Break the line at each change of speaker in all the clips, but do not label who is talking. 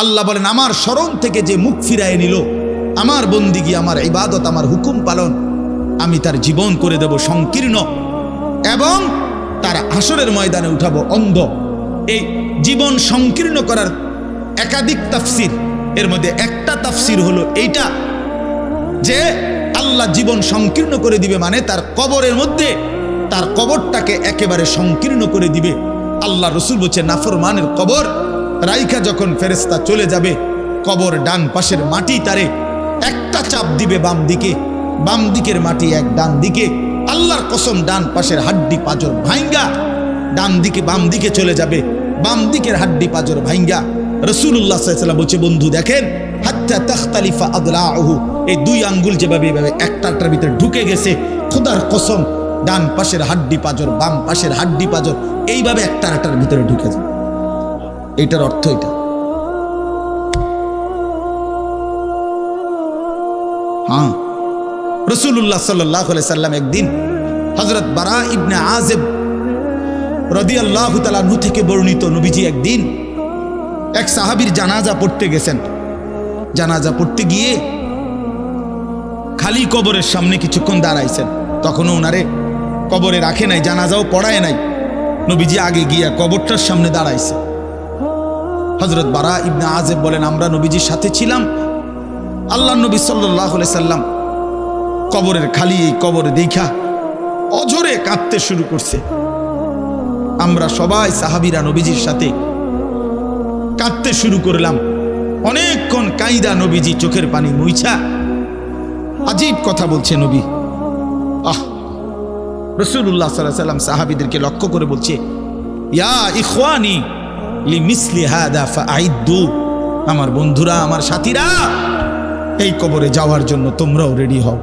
আল্লাহ বলেন আমার শরণ থেকে যে মুখ ফিরায় নিল, আমার বন্দিগি, আমার ইবাদত, আমার হুকুম পালন, আমি তার জীবন করে দেব সংকীর্ণ এবং তার হাসরের ময়দানে উঠাবো অন্ধ। এই জীবন সংকীর্ণ করার একাধিক তাফসির, এর মধ্যে একটা তাফসির হলো এইটা যে আল্লাহ জীবন সংকীর্ণ করে দিবে মানে তার কবরের মধ্যে তার কবরটাকে একেবারে সংকীর্ণ করে দিবে। আল্লাহ রসুল বলছে নাফরমানের কবর রাইখা যখন ফেরেশতা চলে যাবে, কবর ডান পাশের মাটি তারে একটা চাপ দিবে বাম দিকে, বাম দিকের মাটি এক ডান দিকে, আল্লাহর কসম ডান পাশের হাড্ডি পাঁজর ভাঙ্গা ডান দিকে বাম দিকে চলে যাবে, বাম দিকের হাড্ডি পাঁজর ভাঙ্গা। রাসূলুল্লাহ সাল্লাল্লাহু আলাইহি ওয়াসাল্লাম বলছে বন্ধু দেখেন হাত্তা তাখতালিফা আদলাউহু, এই দুই আঙ্গুল যেভাবে এভাবে একটার ভিতরে ঢুকে গেছে, খোদার কসম ডান পাশের হাড্ডি পাঁজর বাম পাশের হাড্ডি পাঁজর এইভাবে একটার ভিতরে ঢুকে যায়। এটার অর্থ এটা। হ্যাঁ, রাসূলুল্লাহ সাল্লাল্লাহু আলাইহি সাল্লাম একদিন হযরত বারা ইবনে আযিব রাদিয়াল্লাহু তাআলা আনহু থেকে বর্ণিত, নবীজি একদিন এক সাহাবীর জানাজা পড়তে গেছেন। জানাজা পড়তে গিয়ে খালি কবরের সামনে কিছুক্ষণ দাঁড়াইছেন, তখনও ওনারে কবরে রাখে নাই, জানাজাও পড়ায় নাই। নবীজি আগে গিয়া কবরটার সামনে দাঁড়াইছে। হযরত বারা ইবনে আযিব বলেন আমরা নবীজির সাথে ছিলাম, আল্লাহ নবী সাল্লাল্লাহু আলাইহি সাল্লাম কবরের খালি এই কবর দেখা অঝরে কাঁদতে শুরু করছে। আমরা সবাই সাহাবীরা নবীজির সাথে কাঁদতে শুরু করলাম। অনেকক্ষণ কাইদা নবীজি চোখের পানি মুইছা আজীব কথা বলছে নবী। রাসূলুল্লাহ সাল্লাল্লাহু আলাইহি সাল্লাম সাহাবীদেরকে লক্ষ্য করে বলছে ইয়া ইখওয়ানি লিমিসলি হাদা ফাআইদ্দু, আমার বন্ধুরা আমার সাথীরা এই কবরে যাওয়ার জন্য তোমরাও রেডি হও।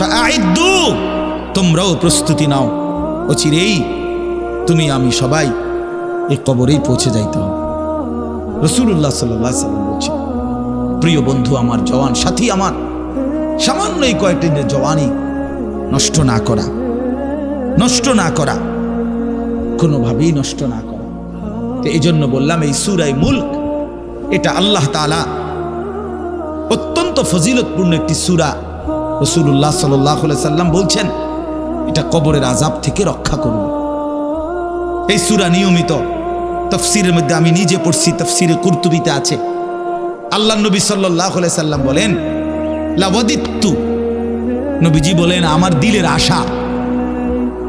ফাআইদ্দু, তোমরাও প্রস্তুতি নাও, অচিরেই তুমি আমি সবাই এই কবরেই পৌঁছে যাইতে হবে। রাসূলুল্লাহ সাল্লাল্লাহু আলাইহি সাল্লাম বলছে প্রিয় বন্ধু আমার, জওয়ান সাথী আমার, সামান্য এই কয়েকটি জওয়ানি নষ্ট না করা, নষ্ট না করা, কোনোভাবেই নষ্ট না করা। তো এই জন্য বললাম এই সূরা মুলক এটা আল্লাহ তাআলা অত্যন্ত ফজিলতপূর্ণ একটি সূরা। রাসূলুল্লাহ সাল্লাল্লাহু আলাইহি সাল্লাম বলছেন এটা কবরের আযাব থেকে রক্ষা করবে। এই সূরা নিয়মিত তাফসীরের মধ্যে আমি নিজে পড়ছি, তাফসীরে কুরতুবীতে আছে। আল্লাহ নবী সাল্লাল্লাহু আলাইহি সাল্লাম বলেন লাওয়াদিত্তু, নবীজি বলেন আমার দিলের আশা,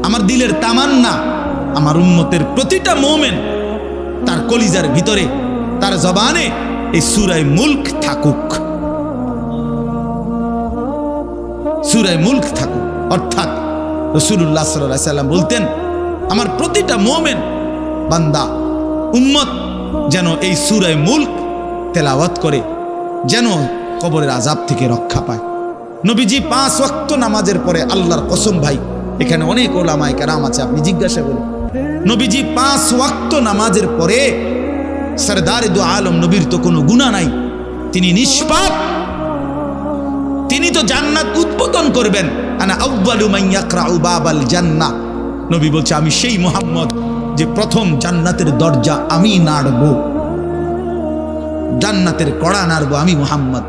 আমার দিলের তামান্না, আমার উম্মতের প্রতিটা মুমিন তার কলিজার ভিতরে তার জবানে এই সূরা মুলক থাকুক, সূরা মুলক থাকুক। অর্থাৎ রাসূলুল্লাহ সাল্লাল্লাহু আলাইহি সাল্লাম বলতেন আমার প্রতিটা মুমিন বান্দা উম্মত যেন এই সূরা মুলক তেলাওয়াত করে, যেন কবরের আযাব থেকে রক্ষা পায়। নবীজি 5 ওয়াক্ত নামাজের পরে, আল্লাহর কসম ভাই এখানে অনেক ওলামায়ে কেরাম আছে, আপনি জিজ্ঞাসা করুন, নবীজি 5 ওয়াক্ত নামাজের পরে, সরদারে দু আলম নবীর তো কোনো গুনাহ নাই, তিনি নিষ্পাপ, তিনি তো জান্নাত উদ্বোধন করবেন। আনা আউয়ালু মান ইয়াকরাউ বাবাল জান্নাহ, নবী বলছে আমি সেই মুহাম্মদ যে প্রথম জান্নাতের দরজা আমি নাড়বো, জান্নাতের কড়া নাড়বো আমি মুহাম্মদ।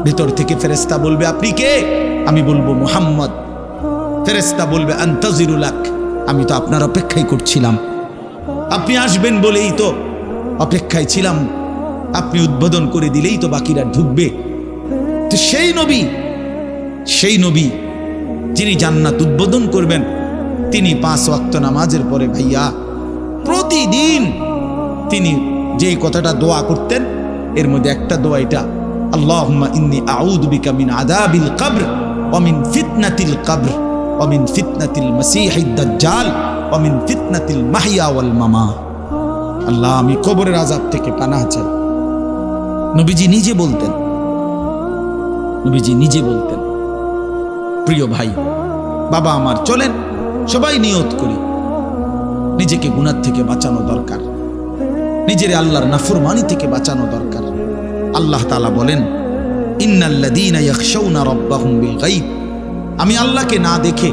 ভিতর থেকে ফেরেশতা বলবে আপনি কে? আমি বলবো মুহাম্মদ। ফেরেশতা বলবে আনতাজিরু লাক, আমি তো আপনার অপেক্ষাই করছিলাম, আপনি আসবেন বলেই তো অপেক্ষায় ছিলাম, আপনি উদ্বোধন করে দিলেই তো বাকিরা ঢুকবে। তো সেই নবী যিনি জান্নাত উদ্বোধন করবেন, তিনি 5 ওয়াক্ত নামাজের পরে ভাইয়া প্রতিদিন তিনি যেই কথাটা দোয়া করতেন, এর মধ্যে একটা দোয়া এটা, আল্লাহুম্মা ইন্নী আউযু বিকা মিন আযাবিল কবর ওয়া মিন ফিতনাতিল কবর ওয়া মিন ফিতনাতিল মাসীহিদ দাজ্জাল ওয়া মিন ফিতনাতিল মাহইয়া ওয়াল মামাত। আল্লাহ আমি কবরের আযাব থেকে পানাহ চাই। নবীজি নিজে বলতেন, নবীজি নিজে বলতেন। প্রিয় ভাই বাবা আমার, চলেন সবাই নিয়ত করি, নিজেকে গুনাহ থেকে বাঁচানো দরকার, নিজের আল্লাহর নাফরমানি থেকে বাঁচানো দরকার। আল্লাহ তাআলা বলেন ইন্নাল্লাযীনা ইয়াখশাউনা রাব্বাহুম বিল গায়ব, আমি আল্লাহকে না দেখে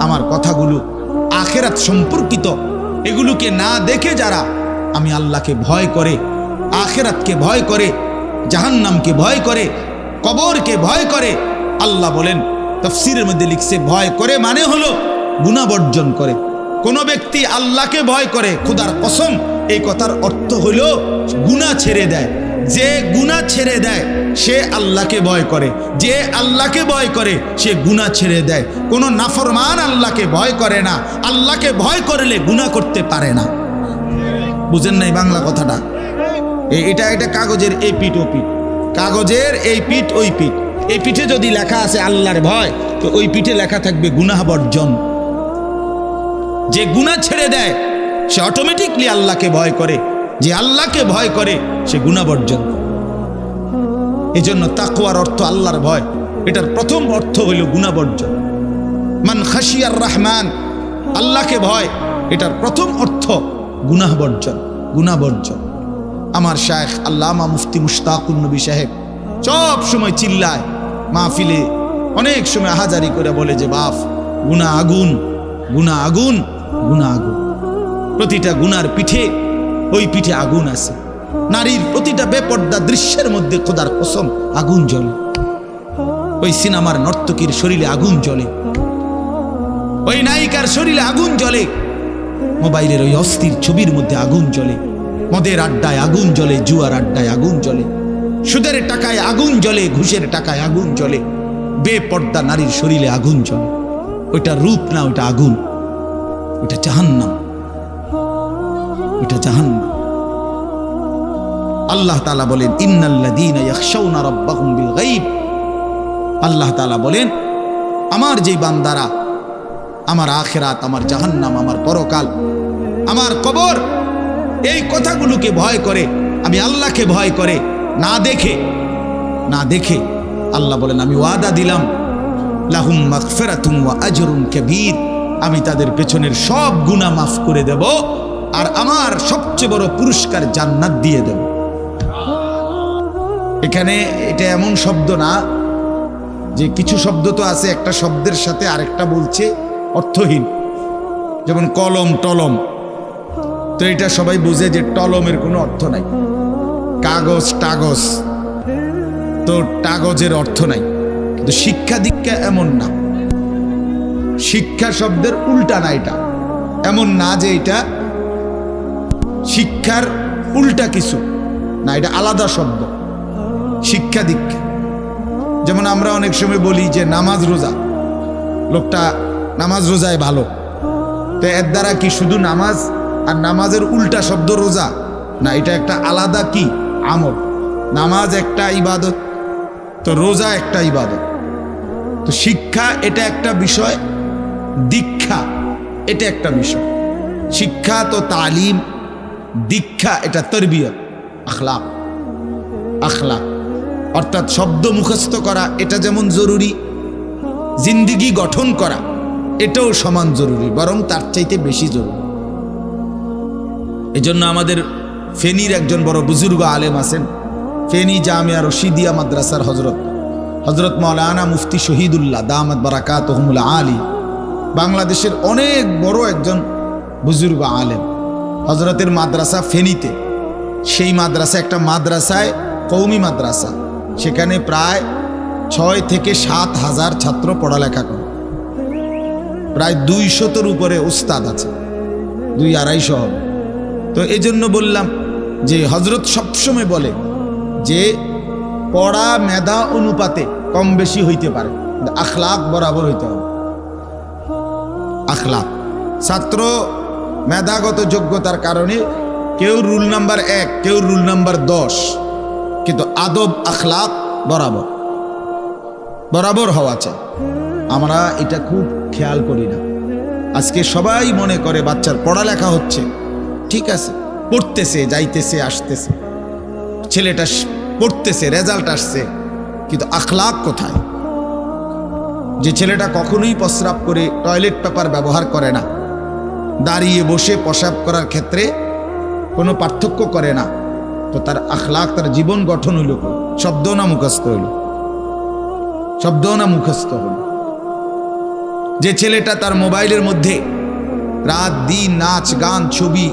আমার কথাগুলো আখিরাত সম্পর্কিত এগুলোকে না দেখে যারা আমি আল্লাহকে ভয় করে, আখিরাতকে ভয় করে, জাহান্নামকে ভয় করে, কবরকে ভয় করে। আল্লাহ বলেন, তাফসীরের মধ্যে লিখছে, ভয় করে মানে হলো গুনাহ বর্জন করে। কোন ব্যক্তি আল্লাহকে ভয় করে, খোদার কসম এই কথার অর্থ হলো গুনাহ ছেড়ে দেয়। যে গুনাহ ছেড়ে দেয় সে আল্লাহকে ভয় করে, যে আল্লাহকে ভয় করে সে গুনাহ ছেড়ে দেয়। কোন নাফরমান আল্লাহকে ভয় করে না, আল্লাহকে ভয় করলে গুনাহ করতে পারে না। বুঝেন নাই বাংলা কথাটা? এটা কাগজের এই পিঠ ও পিঠ, কাগজের এই পিঠ ওই পিঠ। এই পিঠে যদি লেখা আছে আল্লাহর ভয়, তো ওই পিঠে লেখা থাকবে গুনাহ বর্জন। যে গুনাহ ছেড়ে দেয় সে অটোমেটিকলি আল্লাহকে ভয় করে, যে আল্লাহকে ভয় করে সে গুনাহ বর্জন। এই জন্য তাকওয়ার অর্থ আল্লাহর ভয়, এটার প্রথম অর্থ হইল গুনাহ বর্জন। মান খাশিয়ার রহমান, আল্লাহকে ভয়, এটার প্রথম অর্থ গুনাহ বর্জন, গুনাহ বর্জন। আমার শায়েখ আল্লামা মুফতি মুশতাকুন নবী সাহেব সব সময় চিল্লায় মাহফিলে, অনেক সময় হাজারি করে বলে যে বাপ, গুনাহ আগুন, গুনাহ আগুন, গুনাহ আগুন। প্রতিটা গুনার পিঠে ওই পিঠে আগুন আছে। নারীর প্রতিটা বেপর্দা দৃশ্যের মধ্যে খোদার কসম আগুন জ্বলে। ওই সিনেমার নর্তকীর শরীরে আগুন জ্বলে, ওই নায়িকার শরীরে আগুন জ্বলে, মোবাইলের ওই অস্থির ছবির মধ্যে আগুন জ্বলে, মদের আড্ডায় আগুন জ্বলে, জুয়ার আড্ডায় আগুন জ্বলে, সুদের টাকায় আগুন জ্বলে, ঘুষের টাকায় আগুন জ্বলে, বেপর্দা নারীর শরীরে আগুন জ্বলে। ওইটা রূপ না, ওইটা আগুন, ওইটা জাহান্নাম, ওইটা জাহান্নাম। আল্লাহ তাআলা বলেন, ইন্নাল্লাযীনা ইয়াখশাউনা রাব্বাহুম বিল গায়ব। আল্লাহ তাআলা বলেন, আমার যে বান্দারা আমার আখিরাত, আমার জাহান্নাম, আমার পরকাল, আমার কবর, এই কথাগুলোকে ভয় করে, আমি আল্লাহকে ভয় করে, না দেখে, না দেখে, আল্লাহ বলেন আমি ওয়াদা দিলাম, লাহুম মাগফিরাতুন ওয়া আজরুন কাবীর, আমি তাদের পেছনের সব গুনাহ মাফ করে দেব, আর আমার সবচেয়ে বড় পুরস্কার জান্নাত দিয়ে দেব। এখানে এটা এমন শব্দ না যে কিছু শব্দ তো আছে একটা শব্দের সাথে আরেকটা বলছে অর্থহীন, যেমন কলম টলম। তো এটা সবাই বুঝে যে টলমের কোনো অর্থ নাই, কাগজ টাগজ, তো কাগজের অর্থ নাই। কিন্তু শিক্ষা দীক্ষা এমন না, শিক্ষা শব্দের উল্টা না, এটা এমন না যে এটা শিক্ষার উল্টা কিছু না, এটা আলাদা শব্দ। শিক্ষা দীক্ষা যেমন আমরা অনেক সময় বলি যে নামাজ রোজা, লোকটা নামাজ রোজায় ভালো, তো এর দ্বারা কি শুধু নামাজ আর নামাজের উল্টা শব্দ রোজা না, এটা একটা আলাদা কি আমল। নামাজ একটা ইবাদত, তো রোজা একটা ইবাদত। তো শিক্ষা এটা একটা বিষয়, দীক্ষা এটা একটা বিষয়। শিক্ষা তো তালিম, দীক্ষা এটা তরবিয়ত, আখলাক। আখলাক অর্থাৎ শব্দ মুখস্থ করা এটা যেমন জরুরি, জিন্দিগি গঠন করা এটাও সমান জরুরি, বরং তার চাইতে বেশি জরুরি। এজন্য আমাদের ফেনীর একজন বড় বুজুর্গ আলেম আছেন, ফেনী জামিয়া রশিদিয়া মাদ্রাসার হজরত মাওলানা মুফতি শহীদুল্লাহ দামাত বারাকাতুহুমুল আলী, বাংলাদেশের অনেক বড় একজন বুজুর্গ আলেম। হজরতের মাদ্রাসা ফেনীতে, সেই মাদ্রাসা একটা মাদ্রাসায় কওমি মাদ্রাসা, সেখানে প্রায় 6 থেকে 7 হাজার ছাত্র পড়ালেখা করে, প্রায় 200-এর উপরে উস্তাদ আছে, 200-250 হবে। তো এই জন্য বললাম যে হজরত সবসময় বলে যে পড়া মেধা অনুপাতে কম বেশি হইতে পারে, আখলাক বরাবর হইতে হবে। আখলাক, ছাত্র মেধাগত যোগ্যতার কারণে কেউ রুল নাম্বার 1, কেউ রুল নাম্বার 10, কিন্তু আদব আখলাক বরাবর বরাবর হওয়া চাই। আমরা এটা খুব খেয়াল করি না। আজকে সবাই মনে করে বাচ্চার পড়ালেখা হচ্ছে, ঠিক আছে, পড়তেছে, যাইতেছে, আসতেছে, ছেলেটা পড়তেছে, রেজাল্ট আসছে, কিন্তু আখলাক কোথায়? যে ছেলেটা কখনোই প্রস্রাব করে টয়লেট পেপার ব্যবহার করে না, দাঁড়িয়ে বসে প্রস্রাব করার ক্ষেত্রে কোনো পার্থক্য করে না, তো তার আখলাক, তার জীবন গঠন হইল, শব্দ না মুখস্থ হইল, শব্দ না মুখস্থ হইল। যে ছেলেটা তার মোবাইলের মধ্যে রাত দিন নাচ গান ছবি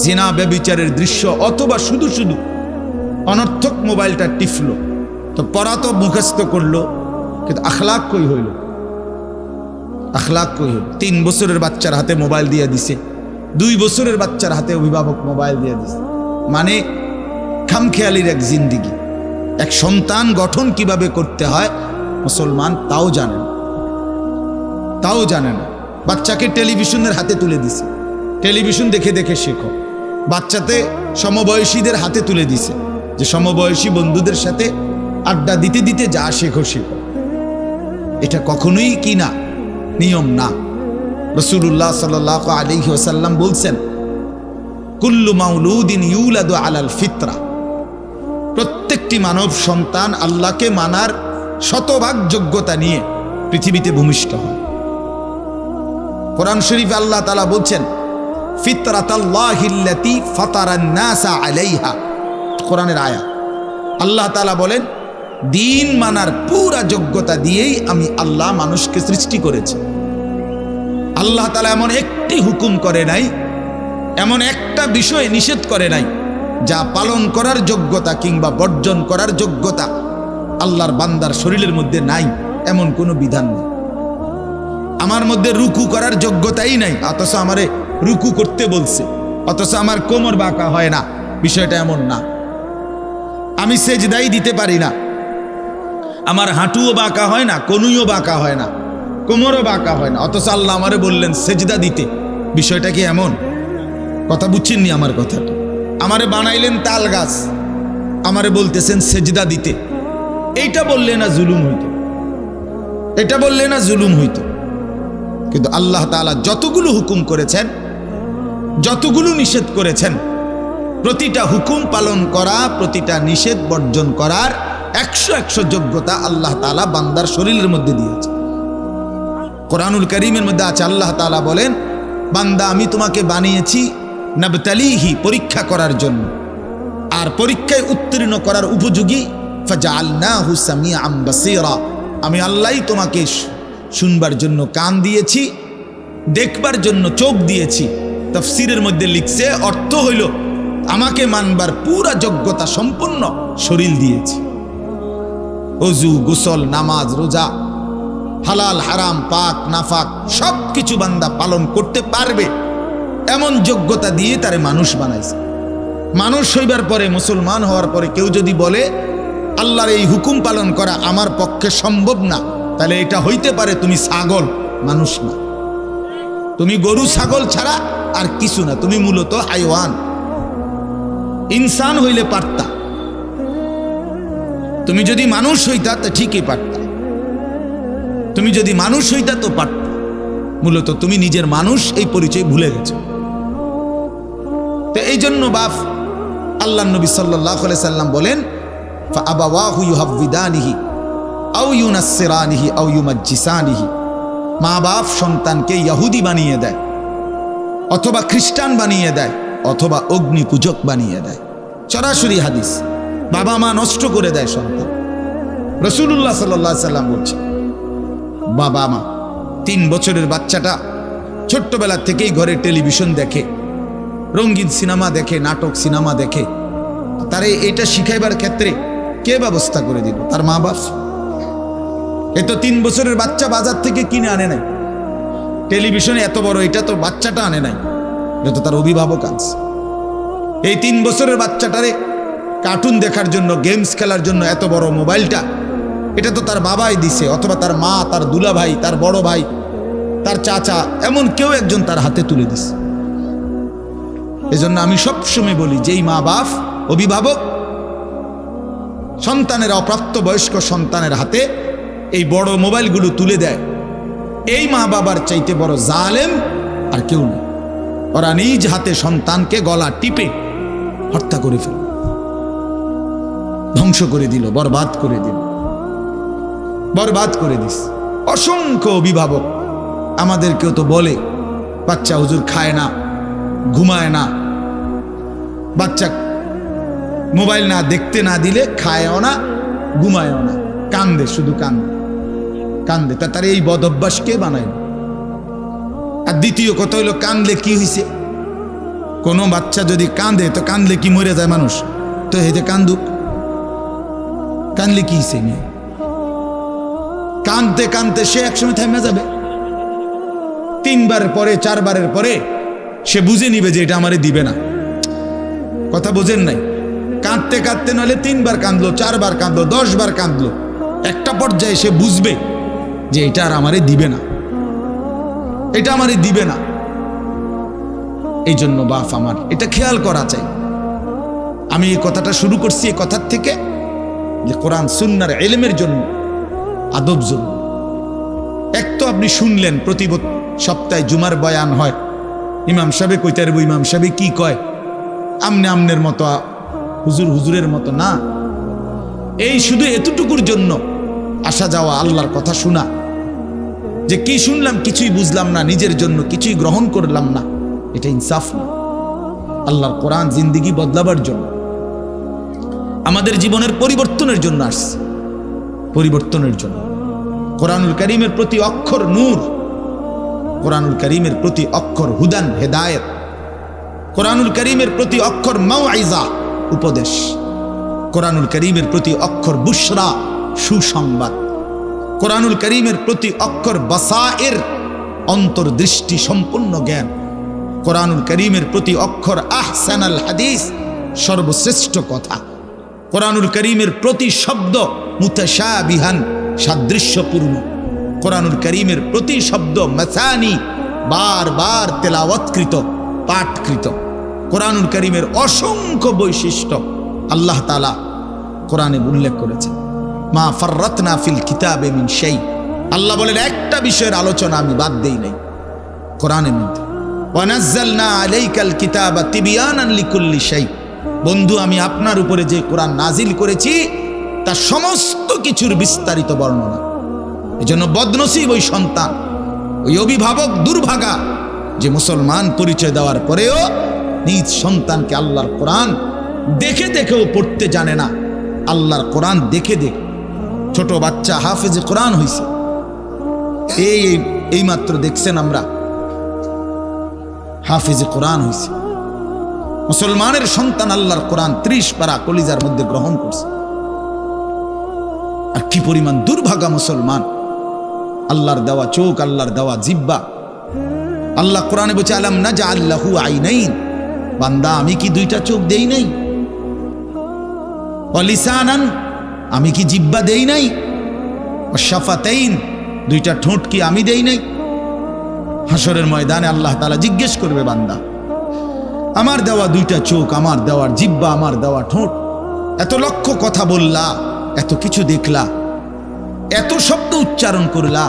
জিনা ব্যভিচারের দৃশ্য, অথবা শুধু শুধু অনর্থক মোবাইলটা টিপল, তো পড়া তো মুখস্থ করলো, কিন্তু আখলাক কই হইল? আখলাক কই হইল? 3 বছরের বাচ্চার হাতে মোবাইল দিয়ে দিছে, 2 বছরের বাচ্চার হাতে অভিভাবক মোবাইল দিয়ে দিছে। মানে খামখেয়ালির এক জিন্দিগি। এক সন্তান গঠন কিভাবে করতে হয় মুসলমান তাও জানেন, তাও জানে না। বাচ্চাকে টেলিভিশনের হাতে তুলে দিছে, টেলিভিশন দেখে দেখে শেখো। বাচ্চাতে সমবয়সীদের হাতে তুলে দিছে, যে সমবয়সী বন্ধুদের সাথে আড্ডা দিতে দিতে যা শেখো শেখো। এটা কখনোই কি না, নিয়ম না। রাসূলুল্লাহ সাল্লাল্লাহু আলাইহি ওয়াসাল্লাম বলছেন, কুল্লু মাউলুদিন ইউলাদু আলাল ফিতরা, প্রত্যেকটি মানব সন্তান আল্লাহকে মানার শতভাগ যোগ্যতা নিয়ে পৃথিবীতে ভূমিষ্ঠ হয়। কোরআন শরীফে আল্লাহ তাআলা বলছেন, ফিতরাতাল্লাহিল্লাতী ফাতারান নাসা আলাইহা, কোরআনের আয়াত। আল্লাহ তাআলা বলেন, দিন মানার পুরা যোগ্যতা দিয়েই আমি আল্লাহ মানুষকে সৃষ্টি করেছি। আল্লাহ তাআলা এমন একটি হুকুম করে নাই, এমন একটা বিষয় নিষেধ করে নাই যা পালন করার যোগ্যতা কিংবা বর্জন করার যোগ্যতা আল্লাহর বান্দার শরীরের মধ্যে নাই, এমন কোনো বিধান নেই। আমার মধ্যে রুকু করার যোগ্যতাই নাই, অথচ আমারে রুকু করতে বলছে, অথচ আমার কোমর বাঁকা হয় না, বিষয়টা এমন না। আমি সেজদাই দিতে পারি না, আমার হাঁটুও বাঁকা হয় না, কনুইও বাঁকা হয় না, কোমরও বাঁকা হয় না, অথচ আল্লাহ আমারে বললেন সেজদা দিতে। বিষয়টা কি এমন? কথা বুঝছেননি আমার কথাটা? আমারে বানাইলেন তাল গাছ, আমারে বলতেছেন সেজদা দিতে। এইটা বললে না জুলুম হইতো? এটা বললে না জুলুম হইতো? কিন্তু আল্লাহ তাআলা যতগুলো হুকুম করেছেন, যতগুলো নিষেধ করেছেন, প্রতিটা হুকুম পালন করা, প্রতিটা নিষেধ বর্জন করার 100 যোগ্যতা আল্লাহ তাআলা বান্দার শরীরের মধ্যে দিয়েছে। কোরআনুল কারীমের মধ্যে আছে, আল্লাহ তাআলা বলেন, বান্দা আমি তোমাকে বানিয়েছি নাবতালিহি, পরীক্ষা করার জন্য, আর পরীক্ষায় উত্তীর্ণ করার উপযোগী। ফাজআলনাহু সামিআম বাসীরা, আমি আল্লাহই তোমাকে শুনবার জন্য কান দিয়েছি, দেখবার জন্য চোখ দিয়েছি। তাফসীরের মধ্যে লিখছে, অর্থ হইল আমাকে মানবার পুরা যোগ্যতা সম্পন্ন শরীর দিয়েছি। ওযু, গোসল, নামাজ, রোজা, হালাল হারাম, পাক নাফাক সব কিছু বান্দা পালন করতে পারবে এমন যোগ্যতা দিয়ে তারে মানুষ বানাইছে। মানুষ হইবার পরে, মুসলমান হওয়ার পরে কেউ যদি বলে আল্লাহর এই হুকুম পালন করা আমার পক্ষে সম্ভব না, তাহলে এটা হইতে পারে তুমি ছাগল, মানুষ না। তুমি গরু ছাগল ছাড়া আর কিছু না, তুমি মূলত হাইওয়ান। ইনসান হইলে পারতা, তুমি যদি মানুষ হইতা তো ঠিকই পারতা, তুমি যদি মানুষ হইতা তো পারতা। মূলত তুমি নিজের মানুষ এই পরিচয় ভুলে গেছো। তো এই জন্য বাপ আল্লাহ নবী সাল্লাল্লাহু আলাইহি সাল্লাম বলেন, ফাআবাওয়াহু ইউহাব্বিদানিহি আও ইউনাসসিরানিহি আও ইউমাজ্জিসানিহি, মা বাপ সন্তানকে ইহুদি বানিয়ে দেয়, অথবা খ্রিস্টান বানিয়ে দেয়, অথবা অগ্নি পূজক বানিয়ে দেয়। সরাসরি হাদিস, বাবা মা নষ্ট করে দেয় সন্তান। রাসূলুল্লাহ সাল্লাল্লাহু আলাইহি সাল্লাম বলছেন, বাবা মা 3 বছরের বাচ্চাটা ছোট্টবেলা থেকেই ঘরে টেলিভিশন দেখে, রঙিন সিনেমা দেখে, নাটক সিনেমা দেখে, তারে এটা শিখাইবার ক্ষেত্রে কে ব্যবস্থা করে দিল? তার মা বাপ। এ তো 3 বছরের বাচ্চা বাজার থেকে কিনে আনে নাই, টেলিভিশনে এত বড় এটা তো বাচ্চাটা আনে নাই, এটা তো তার অভিভাবক আনছে। এই 3 বছরের বাচ্চাটারে কার্টুন দেখার জন্য, গেমস খেলার জন্য এত বড় মোবাইলটা, এটা তো তার বাবাই দিছে, অথবা তার মা, তার দুলা ভাই, তার বড় ভাই, তার চাচা, এমন কেউ একজন তার হাতে তুলে দিছে। এজন্য আমি সবসময় বলি, যেই মা বাপ, অভিভাবক সন্তানের, অপ্রাপ্ত বয়স্ক সন্তানের হাতে এই বড় মোবাইলগুলো তুলে দেয়, এই মা বাবার চাইতে বড় জালেম আর কেউ নেই। ওরা নিজ হাতে সন্তানকে গলা টিপে হত্যা করে ফেল, ধ্বংস করে দিল, বরবাদ করে দিল, বরবাদ করে দিস। অসংখ্য অভিভাবক আমাদেরকেও তো বলে, বাচ্চা হুজুর খায় না, ঘুমায় না, বাচ্চা মোবাইল না দেখতে না দিলে খায়ও না, ঘুমায়ও না, কান্দে, শুধু কান্দে কান্দে। তার এই বদ অভ্যাস কে বানায়? আর দ্বিতীয় কথা হইল, কান্দলে কি হয়েছে? কোনো বাচ্চা যদি কাঁদে তো কাঁদলে কি মরে যায় মানুষ? তো হেতে কান্দুক, কাঁদলে কি সে মেয়ে? কাঁদতে কাঁদতে সে একসময় থেমে যাবে। 3 বার পরে 4 বারের পরে সে বুঝে নিবে যে এটা আমারে দিবে না। কথা বোঝেন নাই? কাঁদতে কাঁদতে নাহলে 3 বার কাঁদলো, 4 বার কাঁদলো, 10 বার কাঁদলো, একটা পর্যায়ে সে বুঝবে যে এটা আর আমারে দিবে না, এটা আমারে দিবে না। এই জন্য বাপ আমার এটা খেয়াল করা চাই। আমি এই কথাটা শুরু করছি এই কথার থেকে যে কোরআন সুন্নাহর ইলমের জন্য, আদব জন্য। এক তো আপনি শুনলেন প্রতি সপ্তাহে জুমার বয়ান হয়, ইমাম সাহেব কইতে পারবো, ইমাম সাহেব কি কয়, আমনে আমনের মতো, হুজুর হুজুরের মতো না। এই শুধু এতটুকুর জন্য আসা যাওয়া, আল্লাহর কথা শোনা, যে কি শুনলাম কিছুই বুঝলাম না, নিজের জন্য কিছুই গ্রহণ করলাম না, এটা ইনসাফ না। আল্লাহর কোরআন জিন্দেগি বদলাবার জন্য, আমাদের জীবনের পরিবর্তনের জন্য আসছে, পরিবর্তনের জন্য। কোরআনুল কারীমের প্রতি অক্ষর নূর, কোরআনুল কারীমের প্রতি অক্ষর হুদান হেদায়েত, কোরআনুল কারীমের প্রতি অক্ষর মাউইজা উপদেশ, কোরআনুল কারীমের প্রতি অক্ষর বুশরা সুসংবাদ, কোরআনুল কারীমের প্রতি অক্ষর বাসায়ের অন্তর্দৃষ্টি সম্পূর্ণ জ্ঞান, কোরআনুল কারীমের প্রতি অক্ষর আহসানাল হাদিস সর্বশ্রেষ্ঠ কথা, কোরআনুল কারীমের প্রতি শব্দ মুতাশাবিহান সাদৃশ্যপূর্ণ, কোরআনুল কারীমের প্রতি শব্দ মাসানি বারবার তেলাওয়াতকৃত পাঠকৃত। কোরআনুল কারীমের অসংখ্য বৈশিষ্ট্য আল্লাহ তাআলা কোরআনে উল্লেখ করেছেন। মা ফাররাতনা ফিল কিতাবে মিন শাই, আল্লাহ বলেন একটা বিষয়ের আলোচনা আমি বাদ দেই নাই কোরআনের মধ্যে। ওয়া নাযালনা আলাইকাল কিতাবা তিবয়ানান লিকুল্লি শাই, বন্ধু আমি আপনার উপরে যে কোরআন নাজিল করেছি তার সমস্ত কিছুর বিস্তারিত বর্ণনা। এজন্য বদনসিব ওই সন্তান, ওই অভিভাবক দুর্ভাগা যে মুসলমান পরিচয় দেওয়ার পরেও নিজ সন্তানকে আল্লাহর কোরআন দেখে দেখেও পড়তে জানে না। আল্লাহর কোরআন দেখে দেখে ছোট বাচ্চা হাফেজে কোরআন হইছে, এই মাত্র দেখছেন আমরা হাফেজে কোরআন হইছে। মুসলমানের সন্তান আল্লাহর কোরআন 30 পারা কলিজার মধ্যে গ্রহণ করছে। আর কি পরিমাণ দুর্ভাগা মুসলমান! আল্লাহর দেওয়া চোখ, আল্লাহর দেওয়া জিহ্বা। আল্লাহ কোরআনে বলছে আলাম নাজআল লাহু আইনাইন, বান্দা আমি কি 2টা চোখ দেই নাই? ওয়া লিসানান, আমি কি জিহ্বা দেই নাই? ওয়া শাফাতাইন, 2টা ঠোঁট কি আমি দেই নাই? হাসরের ময়দানে আল্লাহ তাআলা জিজ্ঞেস করবে বান্দা আমার দেওয়া 2টা চোখ, আমার দেওয়ার জিহ্বা, আমার দেওয়া ঠোঁট, এত লক্ষ কথা বললা, এত কিছু দেখলা, এত শব্দ উচ্চারণ করলা,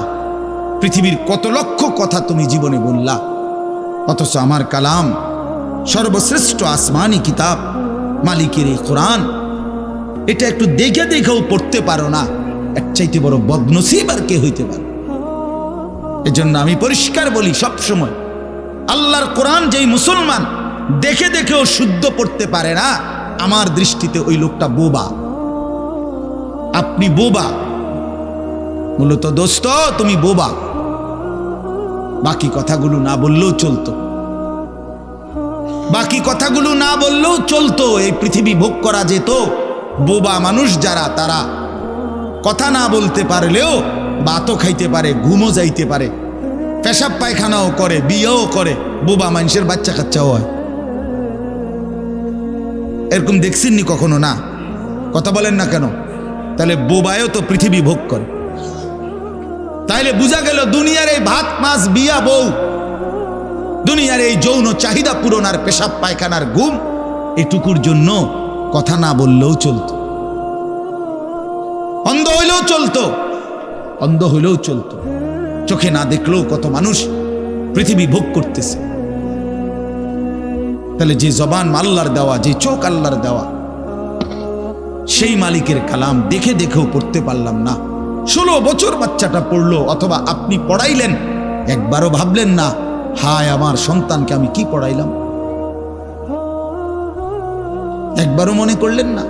পৃথিবীর কত লক্ষ কথা তুমি জীবনে বললা, অথচ আমার কালাম সর্বশ্রেষ্ঠ আসমানি কিতাব মালিকের এই কোরআন, এটা একটু দেখে দেখেও পড়তে পারো না, এর চাইতে বড় বদনসিব আর কে হইতে পারে? এজন্য আমি পরিষ্কার বলি সবসময়, আল্লাহর কোরআন যেই মুসলমান দেখে দেখেও শুদ্ধ পড়তে পারে না, আমার দৃষ্টিতে ওই লোকটা বোবা। আপনি বোবা, মূলত দোস্ত তুমি বোবা। বাকি কথাগুলো না বললেও চলতো, বাকি কথাগুলো না বললেও চলতো, এই পৃথিবী ভোগ করা যেত। বোবা মানুষ যারা, তারা কথা না বলতে পারলেও ভাতও খাইতে পারে, ঘুমও যাইতে পারে, পেশাব পায়খানাও করে, বিয়েও করে, বোবা মানুষের বাচ্চা কাচ্চাও হয়। এরকম দেখছেননি কখনো? না, কথা বলেন না কেন? তাহলে বোবায়ও তো পৃথিবী ভোগ করে। তাইলে বোঝা গেল দুনিয়ার এই ভাত মাছ বিয়া বউ, দুনিয়ার এই যৌন চাহিদা পূরণ আর পেশাব পায়খানার ঘুম, এটুকুর জন্য কথা না বললেও চলতো, অন্ধ হইলেও চলতো, অন্ধ হইলেও চলতো, চোখে না দেখলেও কত মানুষ পৃথিবী ভোগ করতেছে। তাহলে যে জবান আল্লাহর দেওয়া, যে চোখ আল্লাহর দেওয়া, সেই মালিকের কালাম দেখে দেখেও পড়তে পারলাম না। 16 বছর বাচ্চাটা পড়লো, অথবা আপনি পড়াইলেন, একবারও ভাবলেন না হায় আমার সন্তানকে আমি কি পড়াইলাম? একবারও মনে করলেন না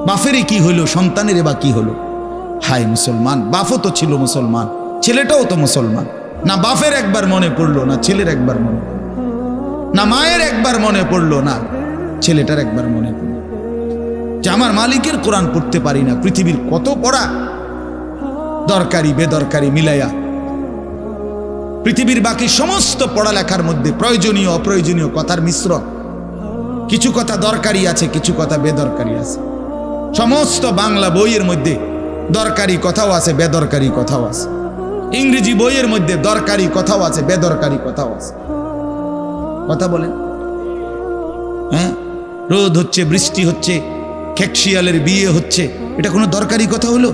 বাফেরই কি হইল, সন্তানের বা কি হলো? হায় মুসলমান, বাপও তো ছিল মুসলমান, ছেলেটাও তো মুসলমান, না বাপের একবার মনে পড়লো, না ছেলের একবার মনে পড়লো। না মায়ের একবার মনে পড়লো, না ছেলেটার একবার মনে পড়লো যে আমার মালিকের কোরআন পড়তে পারি না। পৃথিবীর কত পড়া, দরকারি বেদরকারি মিলাইয়া পৃথিবীর বাকি সমস্ত পড়ালেখার মধ্যে প্রয়োজনীয় অপ্রয়োজনীয় কথার মিশ্রণ। কিছু কথা দরকারি আছে, কিছু কথা বেদরকারি আছে। সমস্ত বাংলা বইয়ের মধ্যে দরকারি কথাও আছে, বেদরকারি কথাও আছে। ইংরেজি বইয়ের মধ্যে দরকারি কথাও আছে, বেদরকারি কথাও আছে। কথা বলেন? হ্যাঁ, রোদ হচ্ছে, বৃষ্টি হচ্ছে, খেকশিয়ালের বিয়ে হচ্ছে, এটা কোনো দরকারি কথা হলো?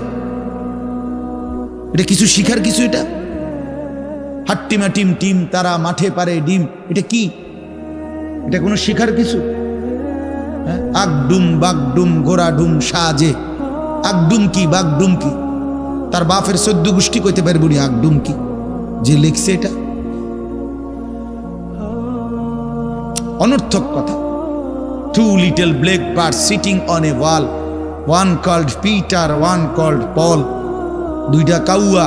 এটা কিছু শিখার কিছু? এটা হাট্টিমা টিম টিম তারা মাঠে পারে ডিম, এটা কি? এটা কোনো শিখার কিছু? হ্যাঁ, আগডুম বাগডুম গোড়াডুম সাজে, আগডুম কি বাগডুম কি? তার বাপের 14 গোষ্ঠী কইতে পারবো না আগডুম কি। যে লিখছে এটা অনর্থক কথা। 2 little black birds sitting on a wall, one called Peter, one called Paul. দুইটা কাউয়া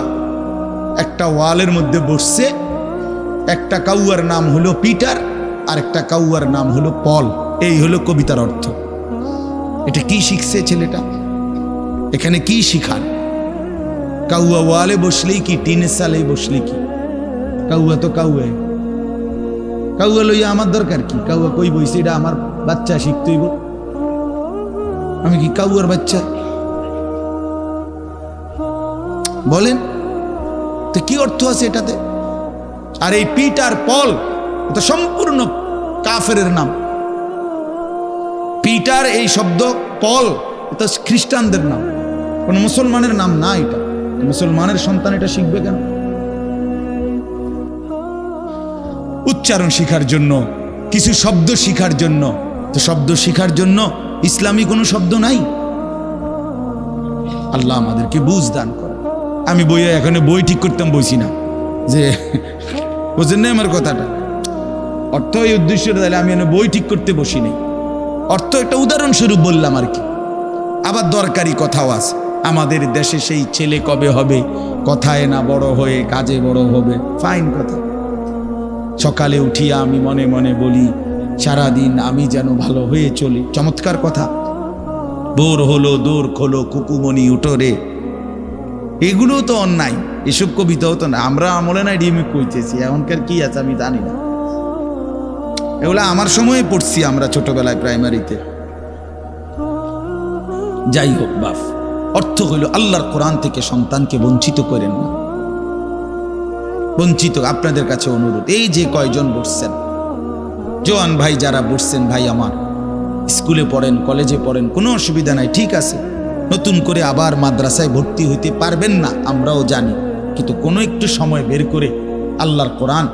একটা ওয়ালের মধ্যে বসছে, একটা কাউয়ার নাম হলো পিটার আর একটা কাউয়ার নাম হলো পল। এই হলো কবিতার অর্থ। এটা কি শিখছে ছেলেটা? এখানে কি শিখার? কাউয়া ওয়ালে বসলেই কি, টিনের সালেই বসলে কি? কাউয়া তো কাউয়া, কাউয়া লইয়া আমার দরকার কি? কাউয়া কই বইছে, এটা আমার বাচ্চা শিখতেইব। আমি কি কাউয়ার বাচ্চা? বলেন তো কি অর্থ আছে এটাতে? আর এই পিটার পল এটা সম্পূর্ণ কাফেরের নাম। পিটার এই শব্দ, পল এটা খ্রিস্টানদের নাম, কোন মুসলমানের নাম না। এটা মুসলমানের সন্তান, এটা শিখবে কেন? উচ্চারণ শিখার জন্য, কিছু শব্দ শিখার জন্য। তো শব্দ শিখার জন্য ইসলামী কোনো শব্দ নাই। আল্লাহ আমাদেরকে বুঝ দান করে। আমি বইয়ে এখানে বই ঠিক করতাম বসি না, যে বুঝেন না আমার কথাটা। অর্থ এই উদ্দেশ্য তাহলে আমি বই ঠিক করতে বসি নাই। অর্থ একটা উদাহরণস্বরূপ বললাম আর কি। আবার দরকারি কথাও আছে। আমাদের দেশে সেই ছেলে কবে হবে, কথায় না বড় হয়ে কাজে বড় হবে, ফাইন কথা। সকালে উঠিয়া আমি মনে মনে বলি, সারাদিন আমি যেন ভালো হয়ে চলি, চমৎকার কথা। বোর হলো দৌড় খোলো কুকুমনি উঠোরে, এগুলো তো অন্যায়। এসব কবিতাও তো না, আমরা আমলে নাই ডিমে কইতেছি। এখনকার কি আছে আমি জানি না, এগুলো আমার সময়ে পড়ছি আমরা ছোটবেলায় প্রাইমারিতে। যাই হোক বাপ, অর্থ হইল আল্লাহর কোরআন থেকে সন্তানকে বঞ্চিত করেন না। বঞ্চিত আপনাদের কাছে অনুরোধ, এই যে কয়জন বসছেন, জোয়ান ভাই যারা বসছেন, ভাই আমার স্কুলে পড়েন, কলেজে পড়েন, কোনো অসুবিধা নাই, ঠিক আছে। নতুন করে আবার মাদ্রাসায় ভর্তি হইতে পারবেন না, আমরাও জানি। কিন্তু কোনো একটু সময় বের করে আল্লাহর কোরআন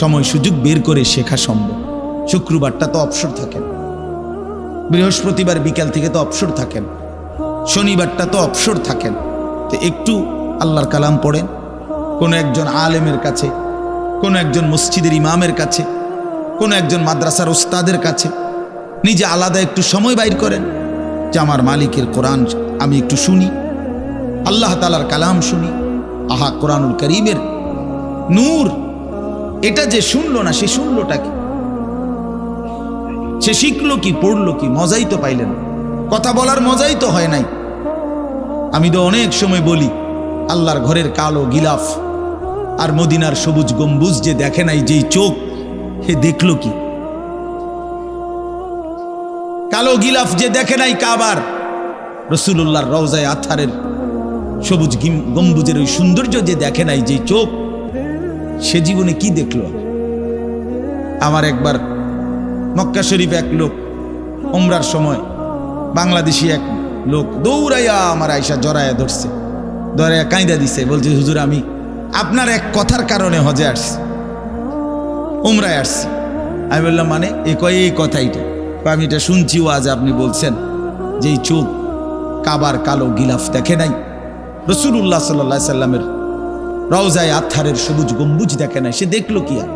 সময় সুযোগ বের করে শেখা সম্ভব। শুক্রবারটা তো অবসর থাকেন, বৃহস্পতিবার বিকাল থেকে তো অবসর থাকেন, শনিবারটা তো অবসর থাকেন। তো একটু আল্লাহর কালাম পড়েন, কোনো একজন আলেমের কাছে, কোনো একজন মসজিদের ইমামের কাছে, কোনো একজন মাদ্রাসার ওস্তাদের কাছে নিজে আলাদা একটু সময় বাইর করেন যে আমার মালিকের কোরআন আমি একটু শুনি, আল্লাহ তাআলার কালাম শুনি। আহা, কোরআনুল কারীমের নূর, এটা যে শুনলো না সে শুনলোটা কি? সে শিখলো কি, পড়লো কি? মজাই তো পাইলেন, কথা বলার মজাই তো হয় নাই। আমি তো অনেক সময় বলি, আল্লাহর ঘরের কালো গিলাফ আর মদিনার সবুজ গম্বুজ যে দেখে নাই, যেই চোখ, হে দেখলো কি? কালো গিলাফ যে দেখে নাই কাবার, রাসূলুল্লাহর রওজায়ে আতহারের সবুজ গম্বুজের ওই সৌন্দর্য যে দেখে নাই, যেই চোখ, সে জীবনে কি দেখলো? আমার একবার মক্কা শরীফ এক লোক উমরার সময়, বাংলাদেশি এক লোক দৌড়াইয়া আমার আয়সা জড়াইয়া ধরছে, ধরাইয়া কাঁদা দিছে, বলছে হুজুর আমি আপনার এক কথার কারণে হজে আসছি, উমরায় আসছি। আমি বললাম মানে? এই কথাইটা আমি এটা শুনছি, আজ আপনি বলছেন যে এই চোখ কাবার কালো গিলাফ দেখে নাই, রাসূলুল্লাহ সাল্লাল্লাহু আলাইহি সাল্লামের রওজায়ে আতহারের সবুজ গম্বুজ দেখে নাই, সে দেখলো কি? আর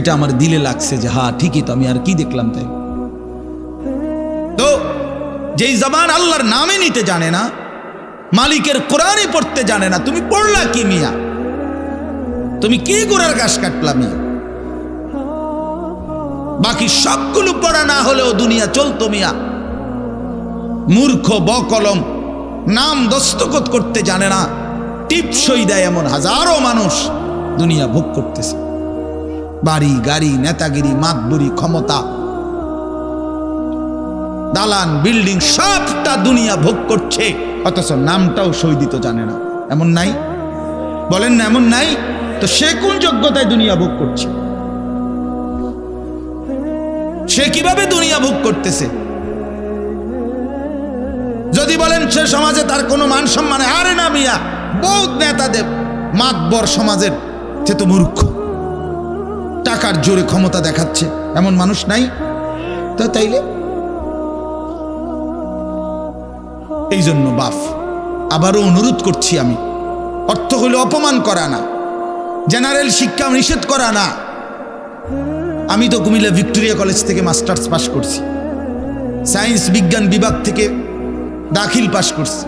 এটা আমার দিলে লাগছে যে হ্যাঁ ঠিকই তো, আমি আর কি দেখলাম? তাই তো যেই জবান আল্লাহর নামে নিতে জানে না, মালিকের কোরআনে পড়তে জানে না, তুমি পড়লা কি মিয়া? তুমি কি গোড়ার ঘাস কাটলা মিয়া? বাকি সবগুলো পড়া না হলেও দুনিয়া চলতো মিয়া। মূর্খ বকলম, নাম দস্তখত করতে জানে না, টিপসই দেয় এমন হাজারো মানুষ দুনিয়া ভোগ করতেছে। বাড়ি গাড়ি, নেতাগিরি, মাতবুরি, ক্ষমতা, দালান বিল্ডিং সবটা দুনিয়া ভোগ করছে, অথচ নামটাও সই দিতে জানে না। এমন নাই? বলেন না এমন নাই? তো সে কোন যোগ্যতায় দুনিয়া ভোগ করছে? সে কিভাবে দুনিয়া ভোগ করতেছে? যদি বলেন সে সমাজে তার কোনো মান সম্মান, আরে না মিয়া, বহুত নেতাদের মাতবর সমাজের, সে তো মূর্খ, টাকার জোরে ক্ষমতা দেখাচ্ছে, এমন মানুষ নাই? তো তাইলে এই জন্য বাপ আবারও অনুরোধ করছি আমি, অর্থ হলো অপমান করা না, জেনারেল শিক্ষা নিষেধ করা না। আমি তো কুমিল্লা ভিক্টোরিয়া কলেজ থেকে মাস্টার্স পাস করছি, সায়েন্স বিজ্ঞান বিভাগ থেকে দাখিল পাস করছি।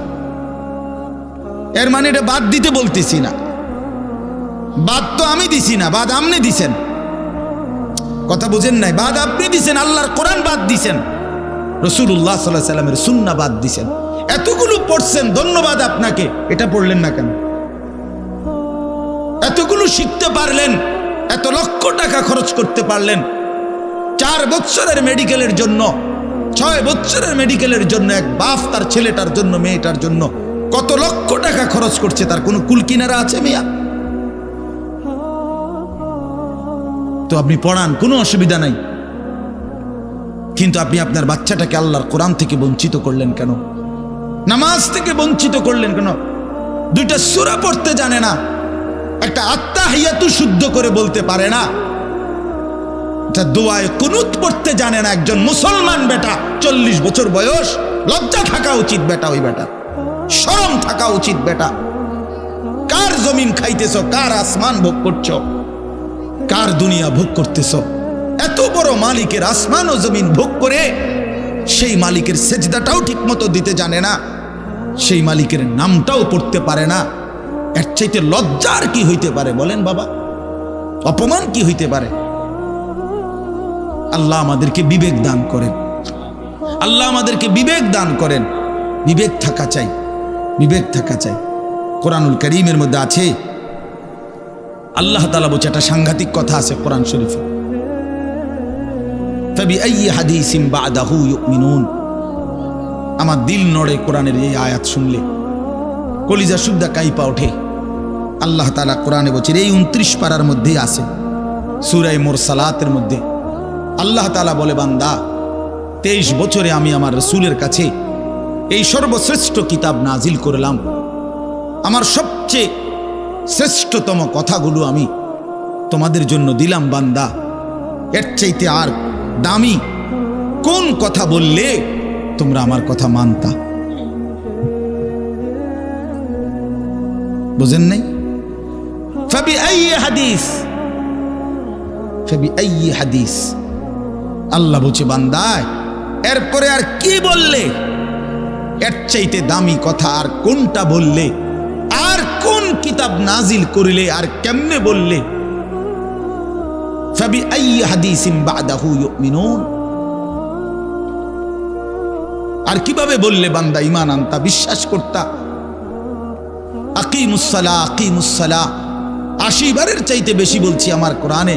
এর মানে এটা বাদ দিতে বলতেছি না, বাদ তো আমি দিছি না, বাদ আপনি দিছেন। কথা বুঝেন নাই? বাদ আপনি দিছেন, আল্লাহর কোরআন বাদ দিছেন, রাসূলুল্লাহ সাল্লাল্লাহু আলাইহি সাল্লামের সুন্নাহ বাদ দিছেন। এতগুলো পড়ছেন, ধন্যবাদ আপনাকে। এটা পড়লেন না কেন? এতগুলো শিখতে পারলেন, এত লক্ষ টাকা খরচ করতে পারলেন, 4 বছরের মেডিকেলের জন্য, 6 বছরের মেডিকেলের জন্য এক বাপ তার ছেলেটার জন্য, মেয়েটার জন্য কত লক্ষ টাকা খরচ করছে, তার কোনো কুল কিনারা আছে মিয়া? তো আপনি পড়ান, কোনো অসুবিধা নাই, কিন্তু আপনি আপনার বাচ্চাটাকে আল্লাহর কোরআন থেকে বঞ্চিত করলেন কেন? নামাজ থেকে বঞ্চিত করলেন কেন? 2টা সূরা পড়তে জানে না, একটা আত্তাহিয়াতু শুদ্ধ করে বলতে পারে না, একটা দোয়ায়ে কুনুত পড়তে জানে না। একজন মুসলমান বেটা, 40 বছর বয়স, লজ্জা থাকা উচিত বেটা, ওই বেটা শরম থাকা উচিত বেটা। কার জমিন খাইতেছ, কার আসমান ভোগ করছো, কার দুনিয়া ভোগ করতেছ? এত বড় মালিকের আসমান ও জমিন ভোগ করে সেই মালিকের সেজদাটাও ঠিক মতো দিতে জানে না, সেই মালিকের নামটাও পড়তে পারে না। এর চাইতে লজ্জার কি হইতে পারে বলেন বাবা? অপমান কি হইতে পারে? আল্লাহ আমাদেরকে বিবেক দান করেন, আল্লাহ আমাদেরকে বিবেক দান করেন। বিবেক থাকা চাই, বিবেক থাকা চাই। কোরআনুল কারীমের মধ্যে আছে, আল্লাহ তাআলা বলছে, একটা সাংঘাতিক কথা আছে কোরআন শরীফে, ফাবিআইয়ি হাদিসিন বা'দাহু ইউমিনুন। আমার দিল নড়ে কোরআনের এই আয়াত শুনলে, কলিজা শুদ্ধা কাইপা ওঠে। আল্লাহ তাআলা কোরআনে বলছে, এই 29 পারার মধ্যেই আছে, সূরা মুরসালাতের মধ্যে আল্লাহ তাআলা বলে, বান্দা 23 বছরে আমি আমার রাসূলের কাছে এই সর্বশ্রেষ্ঠ কিতাব নাজিল করলাম, আমার সবচেয়ে শ্রেষ্ঠতম কথাগুলো আমি তোমাদের জন্য দিলাম। বান্দা, এর চাইতে আর দামি কোন কথা বললে তোমরা আমার কথা মানতা? বুঝেন নাই? ফাবিআইয়ি হাদিস, ফাবিআইয়ি হাদিস। আল্লাহ বলছে, বান্দা এরপরে আর কি বললে, এর চাইতে দামি কথা আর কোনটা বললে, আর কোন কিতাব নাজিল করিলে, আর কেমনে বললে? ফাবিআইয়ি হাদিসিন বা'দাহু ইউমিনুন। আর কিভাবে বললে বান্দা ঈমান আনতা, বিশ্বাস করতা? আকিমুস সালাহ, আকিমুস সালাহ 80 বারের চাইতে বেশি বলছি আমার কোরআনে,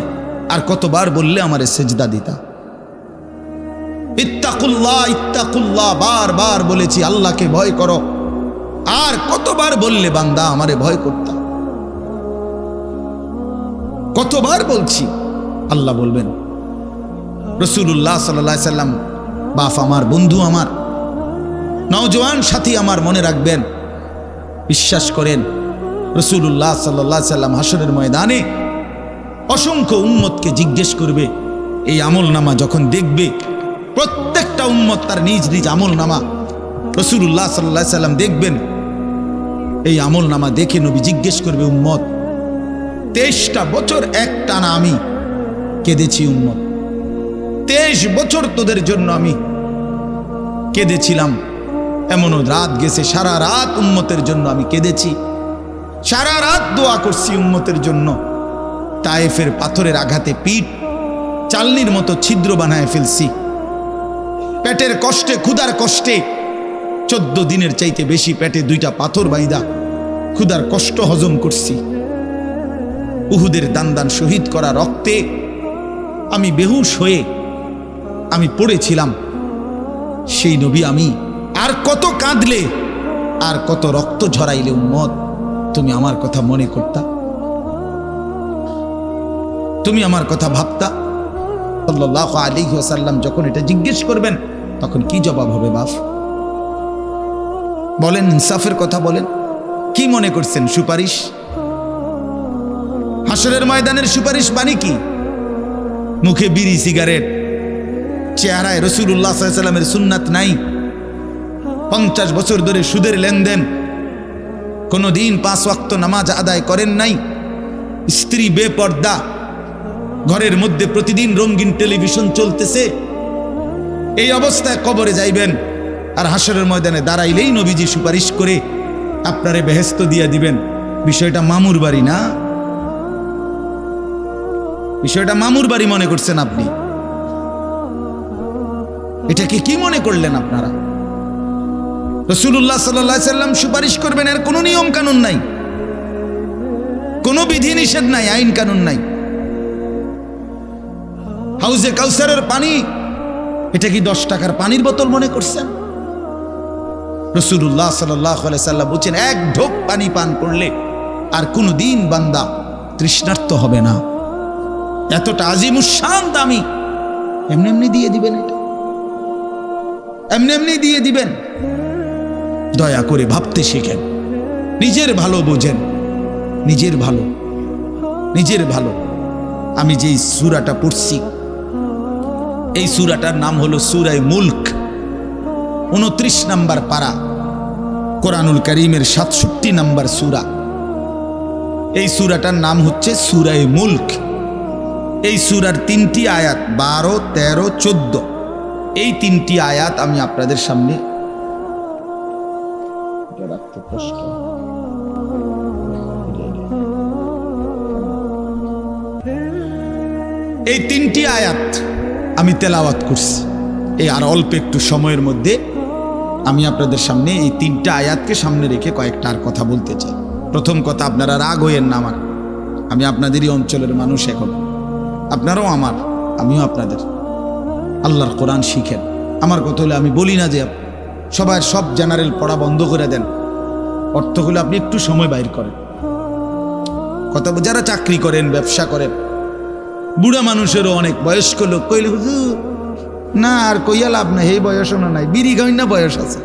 আর কতবার বললে আমারে সেজদা দিতা? ইত্তাকুল্লাহ, ইত্তাকুল্লাহ বারবার বলেছি, আল্লাহকে ভয় করো, আর কতবার বললে বান্দা আমারে ভয় করতা? কতবার বলছি? আল্লাহ বলবেন, রাসূলুল্লাহ সাল্লাল্লাহু আলাইহি সাল্লাম বাপ আমার, বন্ধু আমার, নওজোয়ান সাথী আমার, মনে রাখবেন, বিশ্বাস করেন, রাসূলুল্লাহ সাল্লাল্লাহু আলাইহি সাল্লাম হাসরের ময়দানে অসংখ্য উম্মতকে জিজ্ঞেস করবে। এই আমলনামা যখন দেখবে, প্রত্যেকটা উম্মত তার নিজ নিজ আমলনামা, রাসূলুল্লাহ সাল্লাল্লাহু আলাইহি সাল্লাম দেখবেন। এই আমলনামা দেখে নবী জিজ্ঞেস করবে, উম্মত 23টা বছর একটানা আমি কেঁদেছি, উম্মত 23 বছর তোদের জন্য আমি কেঁদেছিলাম। এমনও রাত গেছে, সারা রাত উম্মতের জন্য আমি কেঁদেছি, সারা রাত দোয়া করছি উম্মতের জন্য। তায়েফের পাথরের আঘাতে পিঠ চালনির মতো ছিদ্র বানায় ফেলছি। পেটের কষ্টে, ক্ষুধার কষ্টে 14 দিনের চাইতে বেশি পেটে 2টা পাথর বাইদা ক্ষুধার কষ্ট হজম করছি। উহুদের দান শহীদ করা রক্তে আমি বেহুশ হয়ে আমি পড়েছিলাম। সেই নবী আমি আর কত কাঁদলে, আর কত রক্ত ঝরাইলে উম্মত তুমি আমার কথা মনে করতা, তুমি আমার কথা ভাবতা? সাল্লাল্লাহু আলাইহি ওয়াসাল্লাম যখন এটা জিজ্ঞেস করবেন তখন কি জবাব হবে বাপ? বলেন, ইনসাফের কথা বলেন। কি মনে করছেন সুপারিশ? হাসরের ময়দানের সুপারিশ মানে কি? মুখে বিড়ি, সিগারেট, চেহারায় রাসূলুল্লাহ সাল্লাল্লাহু আলাইহি ওয়াসাল্লামের সুন্নাত নাই, 50 বছর ধরে সুদের লেনদেন, কোনদিন 5 ওয়াক্ত নামাজ আদায় করেন নাই, স্ত্রী বেপর্দা, ঘরের মধ্যে প্রতিদিন রঙিন টেলিভিশন চলতেছে। এই অবস্থায় কবরে যাইবেন, আর হাসরের ময়দানে দাঁড়াইলেই নবীজি সুপারিশ করে আপনারে বেহেশত দিয়া দিবেন। বিষয়টা মামুর বাড়ি না, বিষয়টা মামুর বাড়ি মনে করছেন আপনি। এটাকে কি মনে করলেন আপনারা? রাসূলুল্লাহ সাল্লাল্লাহু আলাইহি সাল্লাম সুপারিশ করবেন, এর কোনো নিয়ম কানুন নাই, কোনো বিধি নিষেধ নাই, আইন কানুন নাই। হাউজে কাউসারের পানি, এটা কি 10 টাকার পানির বোতল মনে করছেন? রাসূলুল্লাহ সাল্লাল্লাহু আলাইহি সাল্লাম বলেছেন, 1 ঢোক পানি পান করলে আর কোনদিন বান্দা তৃষ্ণার্ত হবে না। এতটা আজিমুশান দামি, এমনি এমনি দিয়ে দিবেন? এটা এমনি এমনি দিয়ে দিবেন? দয়া করে ভাবতে শিখেন, নিজের ভালো বোঝেন, নিজের ভালো, নিজের ভালো। আমি যেই সূরাটা পড়ছি, এই সূরাটার নাম হলো সূরা মুলক, 29 নম্বর পারা, কোরআনুল কারীমের 67 নম্বর সূরা। এই সূরাটার নাম হচ্ছে সূরা মুলক। এই সূরার 3টি আয়াত, 12, 13, 14, এই 3টি আয়াত আমি আপনাদের সামনে এই 3টি আয়াত আমি তেলাওয়াত করছি। এই আর অল্প একটু সময়ের মধ্যে আমি আপনাদের সামনে এই 3টা আয়াতকে সামনে রেখে কয়েকটা আর কথা বলতে চাই। প্রথম কথা, আপনারা রাগ হইয়েন না আমার, আমি আপনাদেরই অঞ্চলের মানুষ, এখন আপনারাও আমার, আমিও আপনাদের। আল্লাহর কোরআন শিখেন। আমার কথা হলে আমি বলি না যে সবাই সব জেনারেল পড়া বন্ধ করে দেন, অর্থ হলে আপনি একটু সময় বাইর করেন। কথা, যারা চাকরি করেন, ব্যবসা করেন, বুড়া মানুষেরও অনেক বয়স্ক লোক কইলে হুজুর না আর কইয়া লাভ নাই, এই বয়সও না নাই, বিড়ি খাই না বয়স আছে।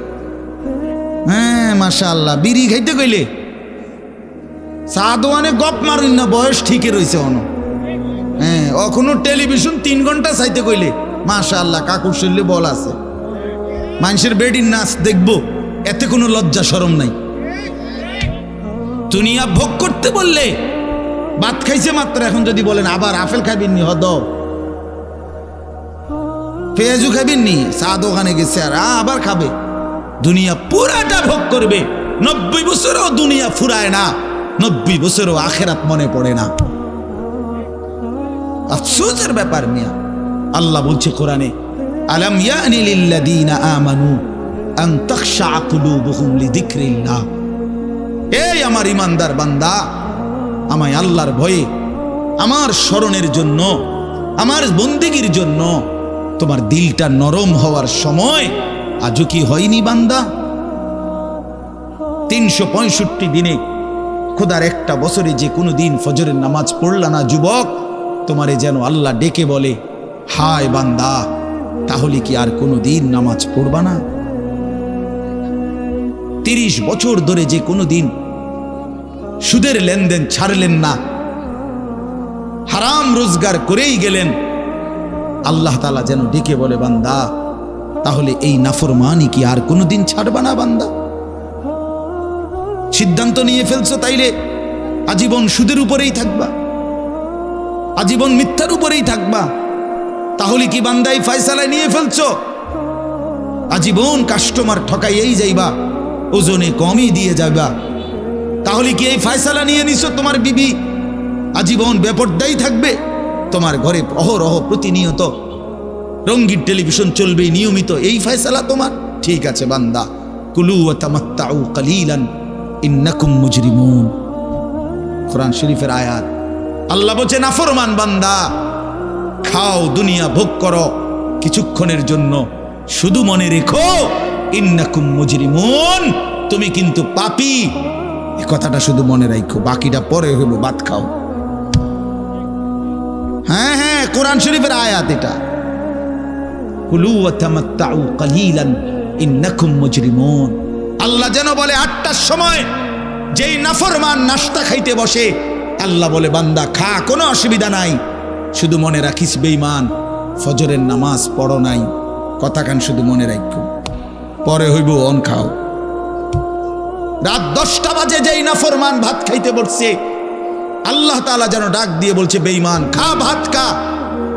হ্যাঁ মাশাআল্লাহ, বিড়ি খাইতে কইলে চা দোয়ানে গপ মারুন না, বয়স ঠিকই রয়েছে অন। হ্যাঁ, এখনো টেলিভিশন 3 ঘন্টা চাইতে কইলে মাশাআল্লাহ কাকুর শরীরে বল আছে। মানুষের বেডির নাচ দেখবো, এতে কোনো লজ্জা শরম নাই। দুনিয়া ভোগ করতে বললে, ভাত খাইছে মাত্র, এখন যদি বলেন আবার আপেল খাইবেন নি, হদ পেঁয়াজু খাইবেন নি, চা দোকানে গেছে আর আবার খাবে। দুনিয়া পুরাটা ভোগ করবে। 90 বছরও দুনিয়া ফুরায় না, 90 বছরও আখেরাত মনে পড়ে না। আফসোসের ব্যাপার মিয়া। আল্লাহ বলছে কোরআনে, আলাম ইয়ানি লিল্লাযীনা আমানু আন তাখশা কুলুবুহুম লিযিকরিল্লাহ। এই আমার ইমানদার বান্দা, আমায় আল্লাহর ভয়ে, আমার স্মরণের জন্য, আমার বন্দেগীর জন্য তোমার দিলটা নরম হওয়ার সময় আজও কি হয়নি বান্দা? 365 দিনে, খোদার একটা বছরে যে কোনো দিন ফজরের নামাজ পড়লা না যুবক, তোমারে যেন আল্লাহ ডেকে বলে, হায় বান্দা, তাহলে কি আর কোনো দিন নামাজ পড়বা না? 30 বছর ধরে যে কোনো দিন সুদের লেনদেন ছাড়লেন না, হারাম রোজগার করেই গেলেন, আল্লাহ তাআলা যেন ডেকে বলে, বান্দা, তাহলে এই নাফরমানি কি আর কোনোদিন ছাড়বা না বান্দা? সিদ্ধান্ত নিয়ে ফেলছো তাইলে আজীবন সুদের উপরেই থাকবা, আজীবন মিথ্যার উপরেই থাকবা। তাহলে কি বান্দা এই ফয়সালায় নিয়ে ফেলছো আজীবন কাস্টমার ঠকাইয়েই যাইবা, ওজনে কমই দিয়ে যাবা? তাহলে কি এই ফয়সালা নিয়ে নিছো তোমার বিবি আজীবন বেপরদাই থাকবে? তোমার ঘরে অহরহ প্রতিনিয়ত রঙিন টেলিভিশন চলবে নিয়মিত, এই ফয়সালা তোমার? ঠিক আছে বান্দা, কুলু ওয়া তামাত্তাউ কালিলান ইন্নাকুম মুজরিমুন। কোরআন শরীফের আয়াত। আল্লাহ বলছে নাফরমান বান্দা, খাও, দুনিয়া ভোগ করো কিছুক্ষণের জন্য, শুধু মনে রেখো ইন্নাকুম মুজরিমুন, তুমি কিন্তু পাপী। এই কথাটা শুধু মনে রাখো, বাকিটা পরে হইব, ভাত খাও। হ্যাঁ হ্যাঁ, কোরআন শরীফের আয়াত এটা। কুলু ওয়া তামাত্তাউ কালিলান ইন্নাকুম মুজরিমুন। আল্লাহ যেন বলে 8টার সময় যেই নাফরমান নাস্তা খাইতে বসে, আল্লাহ বলে বান্দা খা, কোনো অসুবিধা নাই, শুধু মনে রাখিস বেঈমান ফজরের নামাজ পড়ো নাই। কথা কান শুধু মনে রাখো, পরে হইব অন খাও। রাত 10টা বাজে যেই নাফরমান ভাত খাইতে বসছে, আল্লাহ তাআলা যেন ডাক দিয়ে বলছে বেঈমান খা, ভাত খা,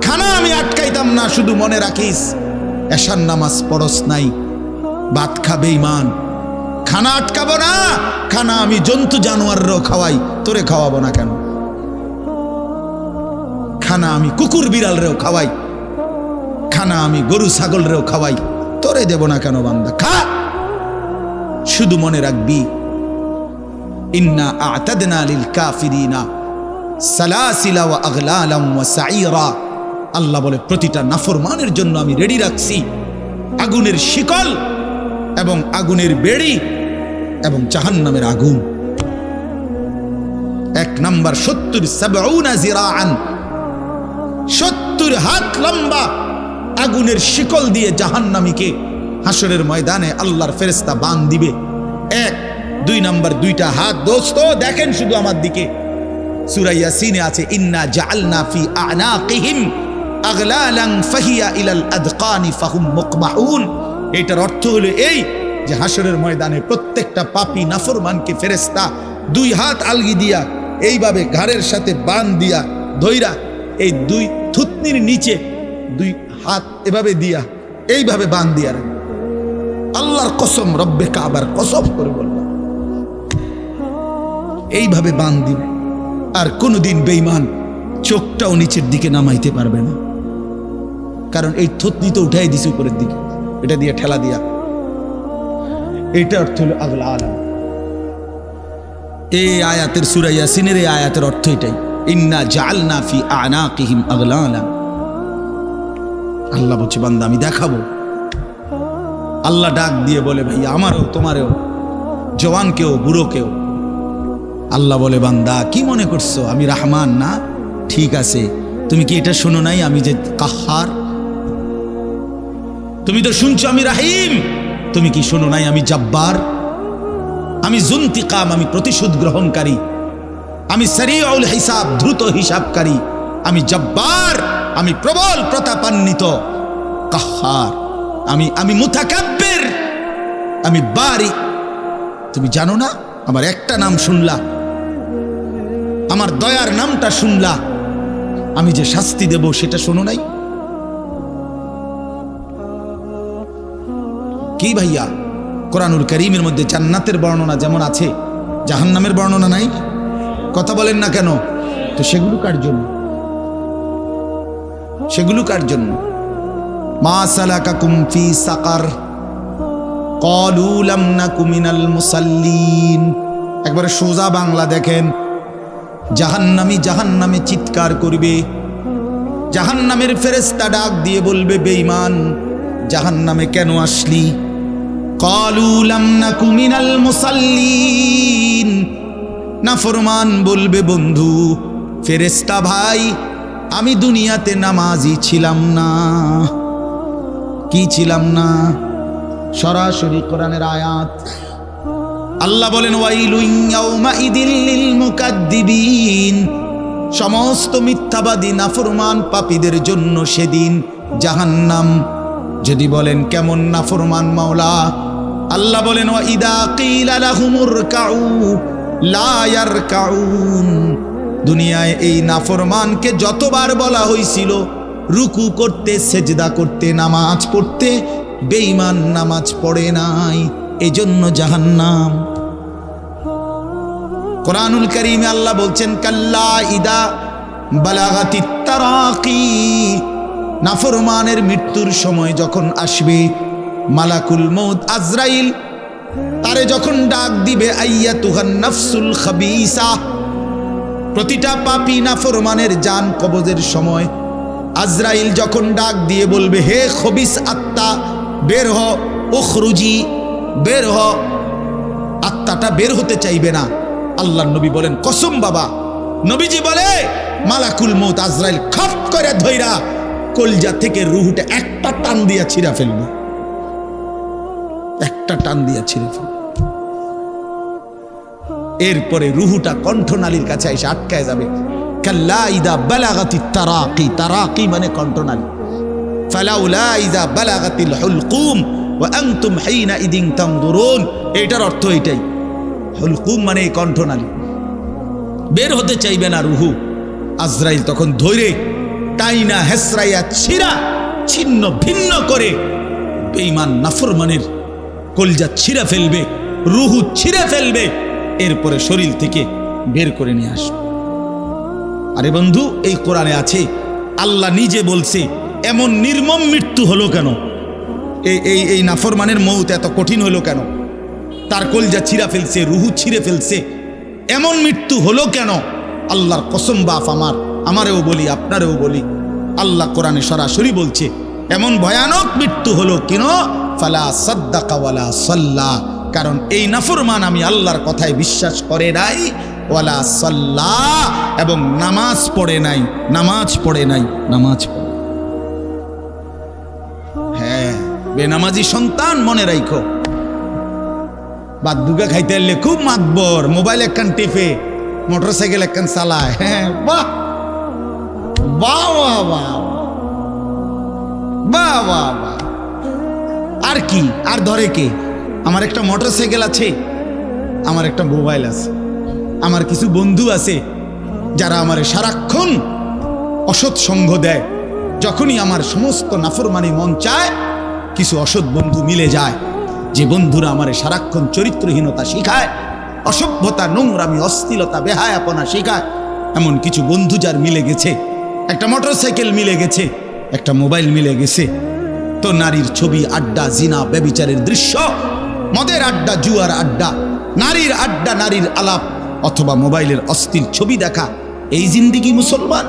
খানা আমি আটকাইতাম না, শুধু মনে রাখিস এশার নামাজ পড়স নাই, ভাত খা বেঈমান। খানা আটকাবো না, খানা আমি জন্তু জানোয়াররাও খাওয়াই, তোরে খাওয়াবো না কেন? খানা আমি কুকুর বিড়ালরেও খাওয়াই, খানা আমি গরু ছাগলরেও খাওয়াই, তোরে দেব না কেন বান্দা? খা, শুধু মনে রাখবি ইন্না আ'তাদনা লিল কাফিরিনা সালাসিলা ওয়া আগলালাম ওয়া সাঈরা। আল্লাহ বলে প্রতিটা নাফরমানের জন্য আমি রেডি রাখছি আগুনের শিকল এবং আগুনের বেড়ি এবং জাহান্নামের আগুন। 1 নাম্বার 70 জিরাআন, 70 হাত লম্বা আগুনের শিকল দিয়ে জাহান্নামীকে হাসরের ময়দানে আল্লাহর ফেরেশতা বান দিবে। 1 2 নাম্বার 2টা হাত। দোস্ত দেখেন শুধু আমার দিকে, সূরা ইয়াসিনে আছে ইন্না জাআলনা ফি আ'নাকিহিম আগলালান ফাহিয়া ইলাল আদকানি ফাহুম মুকমাউন। এটার অর্থ হলো এই যে হাসরের ময়দানে প্রত্যেকটা পাপী নাফরমানকে ফেরেশতা 2 হাত আলগি দিয়া এইভাবে ঘাড়ের সাথে বান দিয়া ধইরা এই 2 থুতনির নিচে 2 হাত এভাবে দিয়া এইভাবে বান দিয়া রাখে। আল্লাহর কসম, রব্বে কাবার কসম করে বললাম, এইভাবে বান দিবে। আর কোনোদিন বেঈমান চোখটাও নিচের দিকে নামাইতে পারবে না, কারণ এই থুতনি তো উঠাই দিছে উপরের দিকে, এটা দিয়ে ঠেলা দিয়া। এটা অর্থ হলো আগলা আলাম। এই আয়াতের সূরা ইয়াসিনের এই আয়াতের অর্থ এটাই, ইন্না জাআলনা ফি আ'নাকিহিম আগলালান। আল্লাহ বলছে বান্দা আমি দেখাবো। আল্লাহ ডাক দিয়ে বলে ভাই আমারও তোমারও, জওয়ানকেও বুড়োকেও। আল্লাহ বলে বান্দা কি মনে করছো আমি রহমান না? ঠিক আছে, তুমি কি এটা শোনো নাই আমি যে কাহ্হার? তুমি তো শুনছো আমি রাহিম, তুমি কি শোনো নাই আমি জব্বার? আমি যুনতিকাম, আমি প্রতিশোধ গ্রহণকারী, আমি সারিউল হিসাব, দ্রুত হিসাবকারী, আমি জব্বার, আমি প্রবল প্রতাপান্বিত, কাহ্হার, আমি মুতাকাব্বির, আমি বারি। তুমি জানো না? আমার একটা নাম শুনলা, আমার দয়ার নামটা শুনলা, আমি যে শাস্তি দেব সেটা শোনো নাই? কি ভাইয়া, কোরআনুল কারীমের মধ্যে জান্নাতের বর্ণনা যেমন আছে, জাহান্নামের বর্ণনা নাই? কথা বলেন না কেন? তো সেগুলো কার জন্য? সেগুলো কার জন্য? মা সালাকাকুম ফি সাকার ক্বালু লাম নাকু মিনাল মুসাল্লিন। একবারে সোজা বাংলা দেখেন, জাহান্নামী জাহান্নামে চিৎকার করবে, জাহান্নামের ফেরেশতা ডাক দিয়ে বলবে বেঈমান জাহান্নামে কেন আসলি? ক্বালু লাম নাকু মিনাল মুসাল্লিন। নাফরমান বলবে বন্ধু ফেরেশতা ভাই আমি দুনিয়াতে নামাজি ছিলাম না। কি ছিলাম না? সরাসরি কোরআনের আয়াত। আল্লাহ বলেন ওয়াইলুন ইয়াউমাইদিল লিল মুকাদ্দিবিন। সমস্ত মিথ্যাবাদী নাফরমান পাপীদের জন্য সেদিন জাহান্নাম। যদি বলেন কেমন নাফরমান মাওলা? আল্লাহ বলেন ওয়া ইদা কিলা লাহুমুর কাউ লা ইয়ারকাউন। দুনিয়ায় এই নাফরমানকে যতবার বলা হয়েছিল রুকু করতে, সেজদা করতে, নামাজ পড়তে, বেঈমান নামাজ পড়ে নাই, এজন্য জাহান্নাম। কোরআনুল কারীমে আল্লাহ বলছেন কাল্লা ইদা বালাগাতিত তারাকি, নাফরমানের মৃত্যুর সময় যখন আসবে, মালাকুল মউত আজরাইল তারে যখন ডাক দিবে, আইয়াতুহান নাফসুল খাবিসা, প্রতিটা পাপী নাফরমানের জান কবজের সময় আজরাইল যখন ডাক দিয়ে বলবে, হে খবিস আত্মা বের হ, উখরুজি বের হ, আত্মাটা বের হতে চাইবে না। আল্লাহর নবী বলেন, কসম বাবা। নবীজি বলে, মালাকুল মউত আজরাইল খপ করে ধইরা কলজা থেকে রুহটা একটা টান দিয়া ছিঁড়া ফেলবে, একটা টান দিয়া ছিঁড়ে ফেলবে। এরপরে রুহুটা কণ্ঠনালীর কাছে এসে আটকায় যাবে। কাল্লা ইদা বালাগাতিত তারাকি, তারাকি মানে কণ্ঠনালী। ফালাউলা ইদা বালাগাতিল হুলকুম ওয়া আনতুম হিনা ইদিন তানজুরুন, এটার অর্থ এটাই। হুলকুম মানে এই কণ্ঠনালী, বের হতে চাইবে না রুহু। আজরাইল তখন ধৈরে টাইনা হেসরাইয়া ছিঁড়া ছিন্ন ভিন্ন করে বেঈমান নাফরমানের কলজা ছিঁড়ে ফেলবে, রুহু ছিঁড়ে ফেলবে, এরপরে শরীর থেকে বের করে নিয়ে আসবে। আরে বন্ধু, এই কোরআনে আছে, আল্লাহ নিজে বলছে এমন নির্মম মৃত্যু হলো কেন, এই নাফরমানের মউত এত কঠিন হলো কেন, তার কলজা ছিঁড়া ফেলছে, রুহু ছিঁড়ে ফেলছে, এমন মৃত্যু হলো কেন? আল্লাহর কসম বাপ আমারেও বলি, আপনারেও বলি, আল্লাহ কোরআনে সরাসরি বলছে এমন ভয়ানক মৃত্যু হলো কেন? ফালা সাদ্দাকা ওয়ালা সাল্লা, কারণ এই নাফরমান আমি আল্লাহর কথায় বিশ্বাস করে নাই, ওয়ালা সাল্লা, এবং নামাজ পড়ে নাই, নামাজ পড়ে নাই, নামাজ পড়ে। হ্যাঁ, বেনামাজি সন্তান মনে রাখো, বাদ দুগা খাইতে এলে খুব মাতবর, মোবাইল একখান টিপে, মোটরসাইকেল একখান চালায়। হ্যাঁ, বাহ বাহ বাহ বাহ বাহ বাহ বাহ। আর কি, আর ধরে কে? আমার একটা মোটরসাইকেল আছে, আমার একটা মোবাইল আছে, আমার কিছু বন্ধু আছে যারা আমার সারাক্ষণ অসৎ সঙ্গ দেয়। যখনই আমার সমস্ত নাফরমানি মন চায়, কিছু অসৎ বন্ধু মিলে যায়, যে বন্ধুরা আমার সারাক্ষণ চরিত্রহীনতা শিখায়, অসভ্যতা, নোংরামি, অশ্লীলতা, বেহায়াপনা শিখায়। এমন কিছু বন্ধু যার মিলে গেছে, একটা মোটরসাইকেল মিলে গেছে, একটা মোবাইল মিলে গেছে, তো নারীর ছবি, আড্ডা, জিনা, ব্যভিচারের দৃশ্য, মদের আড্ডা, জুয়ার আড্ডা, নারীর আড্ডা, নারীর আলাপ, অথবা মোবাইলের অশ্লীল ছবি দেখা, এই জিন্দিগি মুসলমান?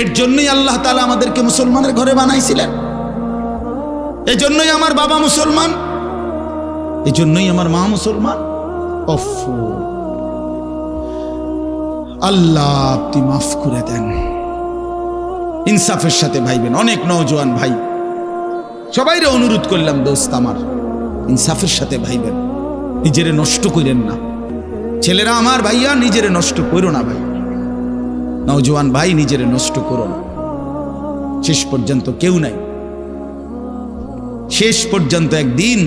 এর জন্যই আল্লাহ তাআলা আমাদেরকে মুসলমানের ঘরে বানাইছিলেন। এই জন্যই আমার বাবা মুসলমান, এই জন্যই আমার মা মুসলমান। আল্লাহ আপনি মাফ করে দেন। ইনসাফের সাথে ভাইবেন। অনেক নওজোয়ান ভাই, সবাইরে অনুরোধ করলাম, দোস্ত আমার, ইনসাফের সাথে ভাইবেন, নিজেরে নষ্ট করেন না। ছেলেরা আমার, ভাইয়া, নিজেরে নষ্ট করো না ভাই, নওজোয়ান ভাই, নিজেরে নষ্ট করো না। শেষ পর্যন্ত কেউ নাই, শেষ পর্যন্ত একদিন,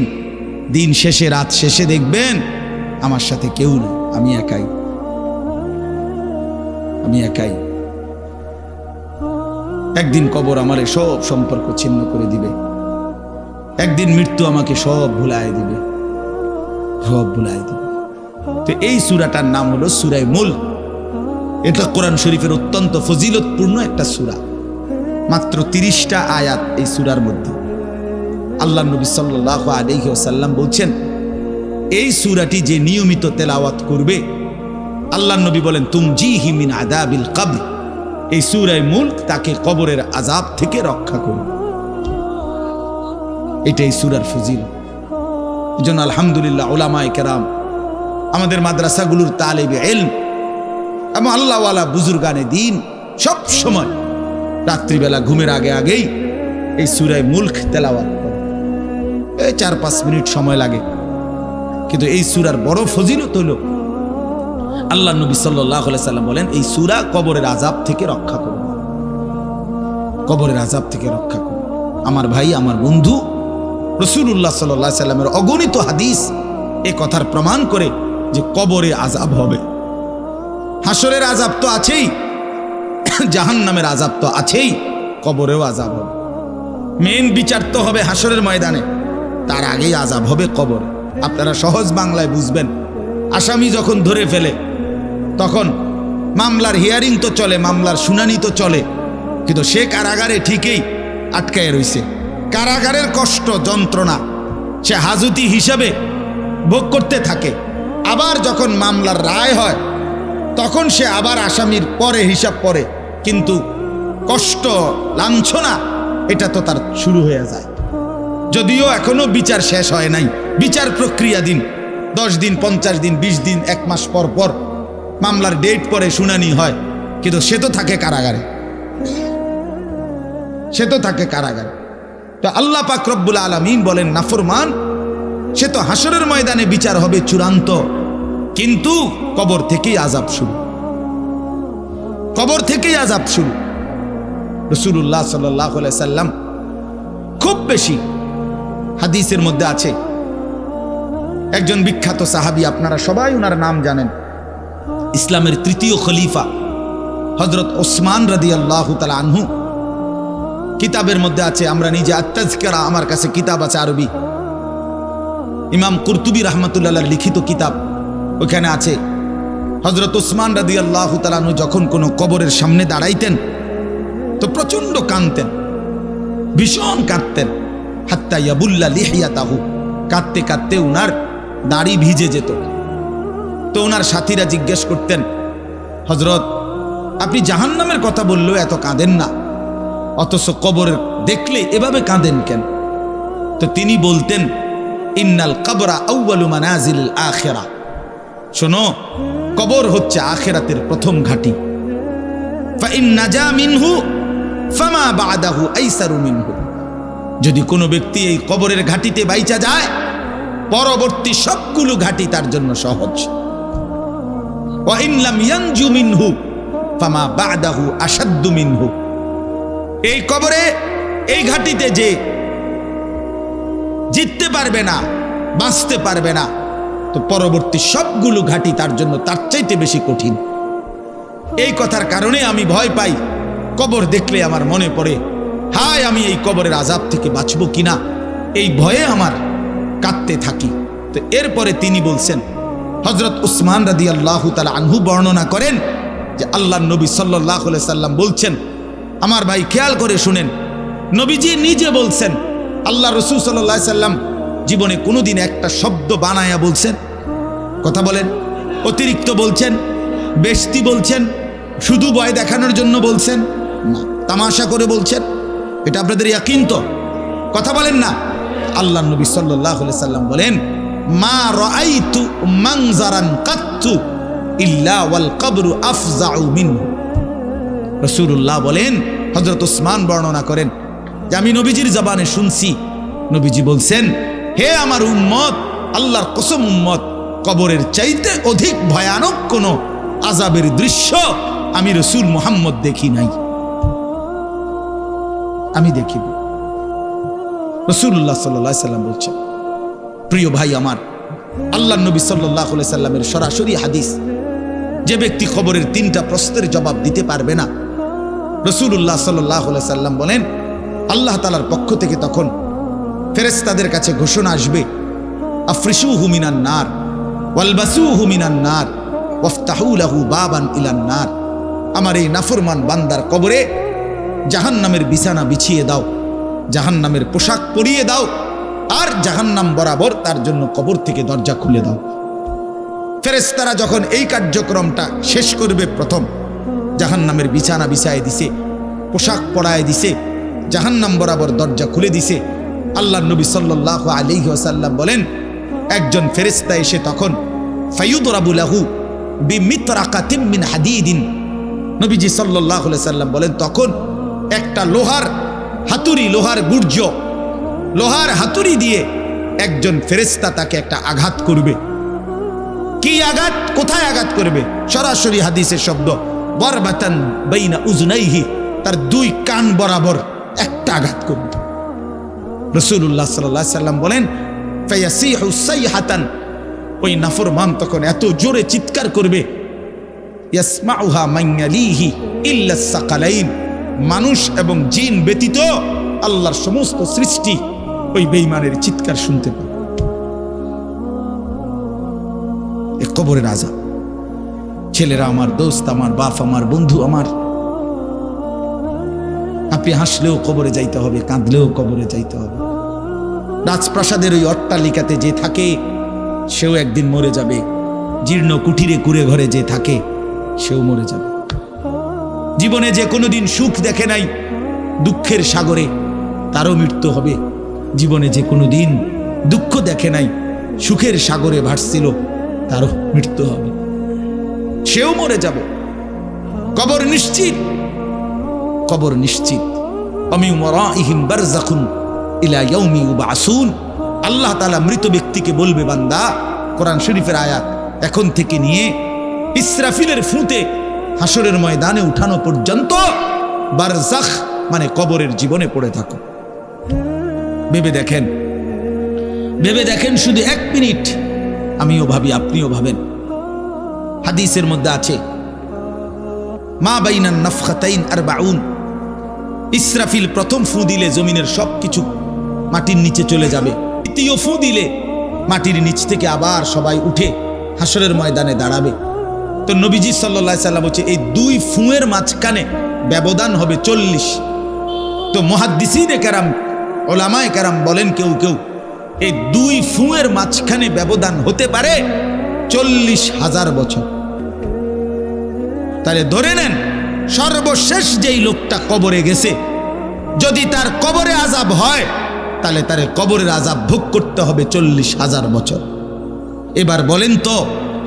দিন শেষে, রাত শেষে দেখবেন আমার সাথে কেউ নেই, আমি একাই, আমি একাই। একদিন কবর আমারে সব সম্পর্ক ছিন্ন করে দিবে, একদিন মৃত্যু আমাকে সব ভুলায় দিবে, সব ভুলায় দিবে। তো এই সূরাটার নাম হলো সূরা মুলক। এটা কোরআন শরীফের অত্যন্ত ফজিলতপূর্ণ একটা সূরা, মাত্র 30টা আয়াত এই সূরার মধ্যে। আল্লাহ নবী সাল্লাল্লাহু আলাইহি ওয়াসাল্লাম বলছেন, এই সূরাটি যে নিয়মিত তেলাওয়াত করবে, আল্লাহ নবী বলেন, তুমজিহি মিন আযাবিল কবর, এই সূরা মুলক তাকে কবরের আযাব থেকে রক্ষা করবে। এটাই সূরার ফজিলত। এজন্য আলহামদুলিল্লাহ উলামায়ে কেরাম, আমাদের মাদ্রাসাগুলোর তালিবে ইলম এবং আল্লাহওয়ালা বুজুর্গানে দ্বীন সব সময় রাত্রিবেলা ঘুমের আগে আগেই এই সূরা মুলক তেলাওয়াত করে। এই 4-5 মিনিট সময় লাগে, কিন্তু এই সূরার বড় ফজিলত হলো, আল্লাহ নবী সাল্লাল্লাহু আলাইহি সাল্লাম বলেন, এই সূরা কবরের আযাব থেকে রক্ষা করবে, কবরের আযাব থেকে রক্ষা করবে। আমার ভাই, আমার বন্ধু, রাসূলুল্লাহ সাল্লাল্লাহু আলাইহি সাল্লামের অগণিত হাদিস এই কথার প্রমাণ করে যে কবরে আযাব হবে। হাসরের আযাব তো আছেই, জাহান্নামের আযাব তো আছেই, কবরেও আযাব হবে। মেন বিচার তো হবে হাসরের ময়দানে, তার আগেই আযাব হবে কবরে। আপনারা সহজ বাংলায় বুঝবেন, আসামি যখন ধরে ফেলে, তখন মামলার হিয়ারিং তো চলে, মামলার শুনানি তো চলে, কিন্তু সে কারাগারে ঠিকই আটকায় রইছে। কারাগারের কষ্ট যন্ত্রণা সে হাজতি হিসাবে ভোগ করতে থাকে। আবার যখন মামলার রায় হয় তখন সে আবার আসামির পরে হিসাব পড়ে, কিন্তু কষ্ট লাঞ্ছনা এটা তো তার শুরু হয়ে যায়। যদিও এখনো বিচার শেষ হয় নাই, বিচার প্রক্রিয়া দিন 10 দিন 50 দিন 20 দিন 1 মাস পর পর মামলার ডেট পরে শুনানি হয়, কিন্তু সে তো থাকে কারাগারে, সে তো থাকে কারাগারে। তো আল্লাহ পাক রব্বুল আলামিন বলেন নাফরমান সে তো হাসরের ময়দানে বিচার হবে চূড়ান্ত, কিন্তু কবর থেকেই আযাব শুরু, কবর থেকেই আযাব শুরু। রাসূলুল্লাহ সাল্লাল্লাহু আলাইহি সাল্লাম খুব বেশি হাদিসের মধ্যে আছে, একজন বিখ্যাত সাহাবী, আপনারা সবাই ওনার নাম জানেন, ইসলামের 3য় খলিফা হযরত ওসমান রাদিয়াল্লাহু তাআলা আনহু। কিতাবের মধ্যে আছে, আমরা নিজে আত-তাযকিরা, আমার কাছে কিতাব আছে আরবি, ইমাম কুরতুবী রাহমাতুল্লাহ আলাইহির লিখিত কিতাব, ওখানে আছে হযরত ওসমান রাদিয়াল্লাহু তাআলা আনহু যখন কোনো কবরের সামনে দাঁড়াইতেন তো প্রচন্ড কাঁদতেন, ভীষণ কাঁদতেন, হাত্তা ইয়াবুল্লা লিহিয়াতাহু, কাঁদতে কাঁদতে উনার দাড়ি ভিজে যেত। তো ওনার সাথীরা জিজ্ঞেস করতেন, হযরত আপনি জাহান্নামের কথা বললেও এত কাঁদেন না, অথচ কবর দেখলে এভাবে কাঁদেন কেন? তো তিনি বলতেন, ইন্নাল কবরা আউয়ালু মানাজিলিল আখিরা, শোনো কবর হচ্ছে আখিরাতের প্রথম ঘাঁটি। ফা ইন নাজা মিনহু ফামা বাদাহু আইসারু মিনহু, যদি কোনো ব্যক্তি এই কবরের ঘাঁটিতে বাইচা যায় পরবর্তী সবগুলো ঘাঁটি তার জন্য সহজ। ওয়া ইন লাম ইয়ানজু মিনহু ফামা বাদাহু আশাদ্দু মিনহু, এই কবরে এই ঘাঁটিতে যে জিততে পারবে না, বাঁচতে পারবে না, তো পরবর্তী সবগুলো ঘাঁটি তার জন্য তার চাইতে বেশি কঠিন। এই কথার কারণে আমি ভয় পাই, কবর দেখলে আমার মনে পড়ে, হায় আমি এই কবরের আযাব থেকে বাঁচব কিনা, এই ভয়ে আমার কাঁদতে থাকি। তো এরপরে তিনি বলছেন, হযরত উসমান রাদিয়াল্লাহু তাআলা আনহু বর্ণনা করেন যে আল্লাহর নবী সাল্লাল্লাহু আলাইহি সাল্লাম বলছেন, আমার ভাই খেয়াল করে শুনেন, নবীজি নিজে বলছেন, আল্লাহ রাসূল সাল্লাল্লাহু আলাইহি সাল্লাম জীবনে কোনোদিন একটা শব্দ বানায়া বলছেন? কথা বলেন, অতিরিক্ত বলছেন, বেশতি বলছেন, শুধু ভয় দেখানোর জন্য বলছেন না, তামাশা করে বলছেন? এটা আপনাদের ইয়াকিন তো? কথা বলেন না। আল্লাহ নবী সাল্লাল্লাহু আলাইহি সাল্লাম বলেন, মা রাআইতু মানজারান কাত্তু ইল্লা ওয়াল কবরু আফজাউ মিনহু। রাসূলুল্লাহ বলেন, হযরত ওসমান বর্ণনা করেন যে আমি নবীজির জবানে শুনছি, নবীজি বলছেন, হে আমার উম্মত, আল্লাহর কসম উম্মত, কবরের চাইতে অধিক ভয়ানক কোন আযাবের দৃশ্য আমি রাসূল মুহাম্মদ দেখি নাই, আমি দেখি। রাসূলুল্লাহ সাল্লাল্লাহু আলাইহি সাল্লাম বলছেন, প্রিয় ভাই আমার, আল্লাহর নবী সাল্লাল্লাহু আলাইহি সাল্লামের সরাসরি হাদিস, যে ব্যক্তি কবরের 3টা প্রশ্নের জবাব দিতে পারবে না, রাসূলুল্লাহ সাল্লাল্লাহু আলাইহি সাল্লাম বলেন আল্লাহ তাআলার পক্ষ থেকে তখন ফেরেশতাদের কাছে ঘোষণা আসবে, আফরিশুহু মিনান নার ওয়ালবাসুহু মিনান নার ওয়াফতাহু লাহু বাবান ইলান নার, আমার এই নাফরমান বান্দার কবরে জাহান্নামের বিছানা বিছিয়ে দাও, জাহান্নামের পোশাক পরিয়ে দাও, আর জাহান্নাম বরাবর তার জন্য কবর থেকে দরজা খুলে দাও। ফেরেশতারা যখন এই কার্যক্রমটা শেষ করবে, প্রথম জাহান্নামের বিছানা বিছায় দিছে, পোশাক পরায় দিছে, জাহান্নাম বরাবর দরজা খুলে দিছে, আল্লাহর নবী সাল্লাল্লাহু আলাইহি ওয়াসাল্লাম বলেন, একজন ফেরেশতা এসে তখন ফায়ুদরাবু লাহু বিমিতরাকাতিন মিন হাদিদিন, নবীজি সাল্লাল্লাহু আলাইহি সাল্লাম বলেন, তখন একটা লোহার হাতুড়ি, লোহার গুর্জ, লোহার হাতুড়ি দিয়ে একজন ফেরেশতা তাকে একটা আঘাত করবে। কি আঘাত? কোথায় আঘাত করবে? সরাসরি হাদিসের শব্দ, বরবাতান বাইনা উজনাইহি, তার 2 কান বরাবর একটা আঘাত করবে। রাসূলুল্লাহ সাল্লাল্লাহু আলাইহি সাল্লাম বলেন, ফায়াসিহু সাইহাতান, ওই নাফরমান তখন এত জোরে চিৎকার করবে, ইয়াসমাউহা মান ইয়ালিহি ইল্লা সাকালাইন, মানুষ এবং জিন ব্যতীত আল্লাহর সমস্ত সৃষ্টি ওই বেঈমানের চিৎকার শুনতে পাবে। এই কবরের আযাব, ছেলেরা আমার, দোস্ত আমার, বাপ আমার, বন্ধু আমার। আপনি হাসলেও কবরে যাইতে হবে, কাঁদলেও কবরে যাইতে হবে। রাজপ্রাসাদের ওই অট্টালিকাতে যে থাকে সেও একদিন মরে যাবে, জীর্ণ কুঠিরে কুড়ে ঘরে যে থাকে সেও মরে যাবে। জীবনে যে কোনোদিন সুখ দেখে নাই দুঃখের সাগরে, তারও মৃত্যু হবে। জীবনে যে কোনোদিন দুঃখ দেখে নাই সুখের সাগরে ভাসছিল, তারও মৃত্যু হবে, সেও মরে যাবে। কবর নিশ্চিত, কবর নিশ্চিত। মিন ওয়ারাইহিম বারযাখুন ইলা ইয়াউমি ইউবআসুন। আল্লাহ তাআলা মৃত ব্যক্তিকে বলবে, বান্দা, কোরআন শরীফের আয়াত, এখন থেকে নিয়ে ইসরাফিলের ফুঁতে হাসরের ময়দানে উঠানো পর্যন্ত বারজাখ মানে কবরের জীবনে পড়ে থাকো। ভেবে দেখেন, ভেবে দেখেন, শুধু 1 মিনিট। আমিও ভাবি, আপনিও ভাবেন। হাদিসের মধ্যে আছে, মা বাইনান নাফখাতাইন 40। ইসরাফিল প্রথম ফু দিলে জমিনের সবকিছু মাটির নিচে চলে যাবে। দ্বিতীয় ফু দিলে মাটির নিচ থেকে আবার সবাই উঠে হাসরের ময়দানে দাঁড়াবে। তো নবীজি সাল্লাল্লাহু আলাইহি সাল্লাম বলছে, এই 2 ফুঁয়ের মাঝখানে ব্যবধান হবে 40। তো মুহাদ্দিসিনে কেরাম, ওলামায়ে কেরাম বলেন, কেউ কেউ এই 2 ফুঁয়ের মাঝখানে ব্যবধান হতে পারে 40,000 বছর। তাহলে ধরে নেন, সর্বশেষ যেই লোকটা কবরে গেছে, যদি তার কবরে আযাব হয়, তাহলে তার কবরের আযাব ভোগ করতে হবে 40,000 বছর। এবার বলেন তো,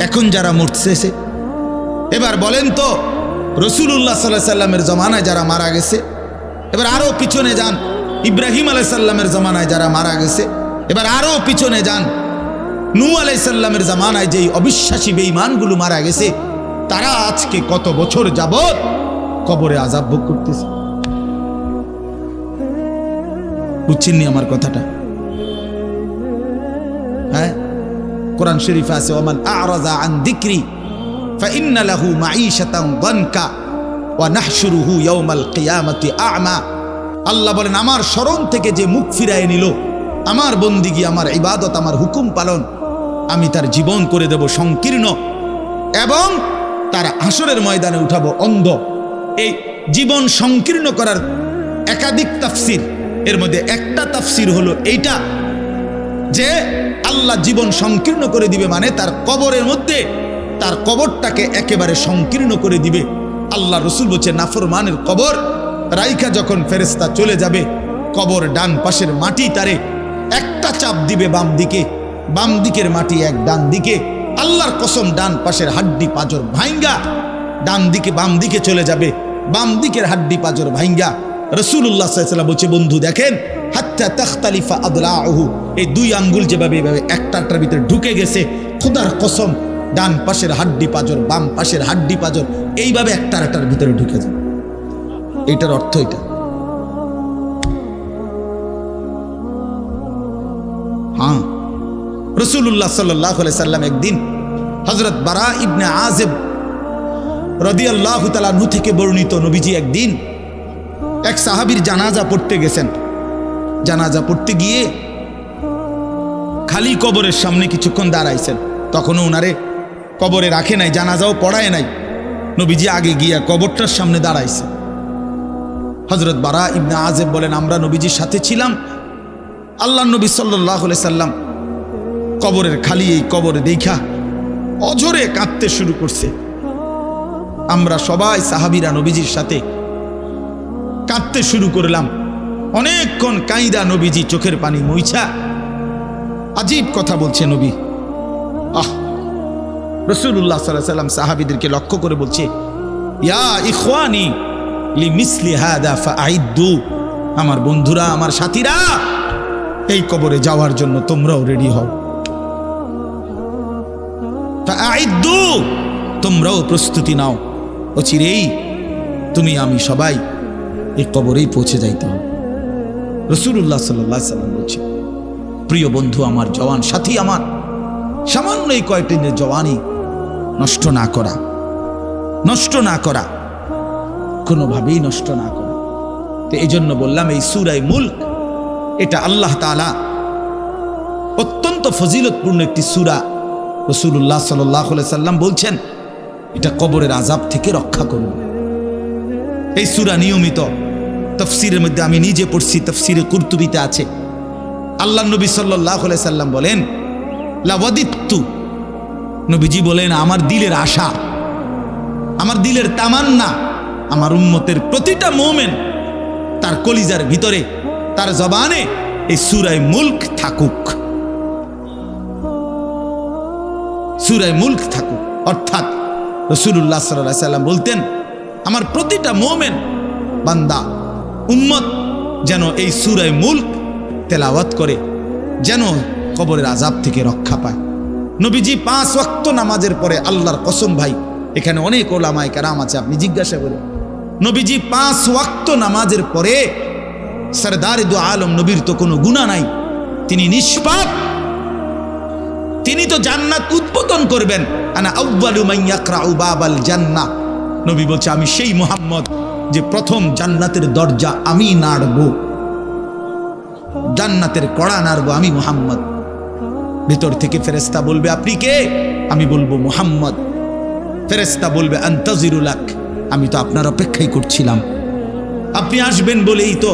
এখন যারা মরতেছে, এবার বলেন তো রাসূলুল্লাহ সাল্লাল্লাহু আলাইহি সাল্লামের জমানায় যারা মারা গেছে, এবার আরো পিছনে যান, ইব্রাহিম আলাইহিস সালামের জমানায় যারা মারা গেছে, এবার আরো পিছনে যান, নূহ আলাইহিস সালামের জমানায় যেই অবিশ্বাসী বেঈমানগুলো মারা গেছে, তারা আজকে কত বছর যাবত কবরে আযাব ভোগ করতেছে। বুঝছেননি আমার কথাটা? হ্যাঁ, কোরআন শরীফে আছে, ওমান আ'রাযা আন যিকরি ফাইন্না লাহু মাঈশাতান দানকা ওয়া নাহশুরুহু ইয়াওমাল কিয়ামাতি আ'মা। আল্লাহ বলেন, আমার স্মরণ থেকে যে মুখ ফিরায় নিল, আমার বন্দিগি, আমার ইবাদত, আমার হুকুম পালন, আমি তার জীবন করে দেব সংকীর্ণ, এবং তার হাসরের ময়দানে উঠাবো অন্ধ। এই জীবন সংকীর্ণ করার একাধিক তাফসির, এর মধ্যে একটা তাফসির হলো এইটা, যে আল্লাহ জীবন সংকীর্ণ করে দিবে মানে তার কবরের মধ্যে, তার কবরটাকে একেবারে সংকীর্ণ করে দিবে। আল্লাহ রসুল বলছে, নাফরমানের কবর রাইখা যখন ফেরেশতা চলে যাবে, কবর ডান পাশের মাটি তারে একটা চাপ দিবে বাম দিকে, বাম দিকের মাটি এক ডান দিকে। আল্লাহর কসম, ডান পাশের হাড্ডি পাঁজর ভাইঙ্গা ডান দিকে বাম দিকে চলে যাবে, বাম দিকের হাড্ডি পাঁজর ভাইঙ্গা। রাসূলুল্লাহ সাল্লাল্লাহু আলাইহি ওয়াসাল্লাম বলছে, বন্ধু দেখেন, হাত্তা তাখতালিফা আদলাউহু, এই 2 আঙ্গুল যেভাবে এভাবে একটার ভিতরে ঢুকে গেছে, খোদার কসম, ডান পাশের হাড্ডি পাঁজর, বাম পাশের হাড্ডি পাঁজর এইভাবে একটার ভিতরে ঢুকে যায়। এটার অর্থ এটা। হ্যাঁ, রাসূলুল্লাহ সাল্লাল্লাহু আলাইহি সাল্লাম একদিন হযরত বারা ইবনে আযিব রাদিয়াল্লাহু তাআলা আনহু থেকে বর্ণিত, নবীজি একদিন এক সাহাবীর জানাজা পড়তে গেছেন। জানাজা পড়তে গিয়ে খালি কবরের সামনে কিছুক্ষণ দাঁড়াইছেন। তখনও উনারে কবরে রাখে নাই, জানাজাও পড়ায় নাই। নবীজি আগে গিয়া কবরটার সামনে দাঁড়াইছে। হযরত বারা ইবনে আযিব বলেন, আমরা নবীজির সাথে ছিলাম। আল্লাহর নবী সাল্লাল্লাহু আলাইহি সাল্লাম কবরের খালি এই কবরে দেখা অঝরে কাঁদতে শুরু করছে। আমরা সবাই সাহাবীরা নবীজির সাথে কাঁদতে শুরু করলাম। অনেকক্ষণ কাইদা নবীজি চোখের পানি মুইছা আজীব কথা বলছে নবী। রাসূলুল্লাহ সাল্লাল্লাহু আলাইহি সাল্লাম সাহাবীদেরকে লক্ষ্য করে বলছে, ইয়া ইখওয়ানি লিমিসলি হাদা ফাআইদ্দু, আমার বন্ধুরা, আমার সাথীরা, এই কবরে যাওয়ার জন্য তোমরাও রেডি হও। ফাআইদ্দু, তোমরাও প্রস্তুতি নাও। অচিরেই তুমি আমি সবাই এই কবরেই পৌঁছে যাইতে হবে। রাসূলুল্লাহ সাল্লাল্লাহু আলাইহি সাল্লাম বলছে, প্রিয় বন্ধু আমার, জওয়ান সাথী আমার, সামান্য এই কয়েকটি জওয়ানি নষ্ট না করা, নষ্ট না করা, কোনোভাবেই নষ্ট না করা। তো এই জন্য বললাম, এই সূরা মুলক, এটা আল্লাহ তাআলা অত্যন্ত ফজিলতপূর্ণ একটি সূরা। রাসূলুল্লাহ সাল্লাল্লাহু আলাইহি সাল্লাম বলছেন, এটা কবরের আযাব থেকে রক্ষা করবে। এই সূরা নিয়মিত তাফসীরের মধ্যে আমি নিজে পড়ছি, তাফসীরে কুরতুবিতে আছে। আল্লাহ নবী সাল্লাল্লাহু আলাইহি সাল্লাম বলেন, লাওয়াদিত্তু, নবীজি বলেন আমার দিলের আশা, আমার দিলের তামান্না, আমার উম্মতের প্রতিটা মুমিন তার কলিজার ভিতরে, তার জবানে এই সূরা মুলক থাকুক, সূরা মুলক থাকুক। অর্থাৎ রাসূলুল্লাহ সাল্লাল্লাহু আলাইহি সাল্লাম বলতেন আমার প্রতিটা মুমিন বান্দা উম্মত যেন এই সূরা মুলক তেলাওয়াত করে, যেন কবরের আযাব থেকে রক্ষা পায়। নবীজি 5 ওয়াক্ত নামাজের পরে, আল্লাহর কসম ভাই, এখানে অনেক ওলামায়ে কেরাম আছে, আপনি জিজ্ঞাসা করেন, নবীজি 5 ওয়াক্ত নামাজের পরে, সরদারে দু আলম নবীর তো কোনো গুনাহ নাই, তিনি নিষ্পাপ, তিনি তো জান্নাত উদ্বোধন করবেন। আনা আউয়ালু মান ইয়াকরাউ বাবাল জান্নাহ, নবী বলছে আমি সেই মুহাম্মদ যে প্রথম জান্নাতের দরজা আমি নাড়ব, জান্নাতের কড়া নাড়ব আমি মুহাম্মদ। ভিতর থেকে ফেরেশতা বলবে আপনি কে? আমি বলবো মুহাম্মদ। ফেরেশতা বলবে আনতাজিরু লাক, আমি তো আপনার অপেক্ষাই করছিলাম, আপনি আসবেন বলেই তো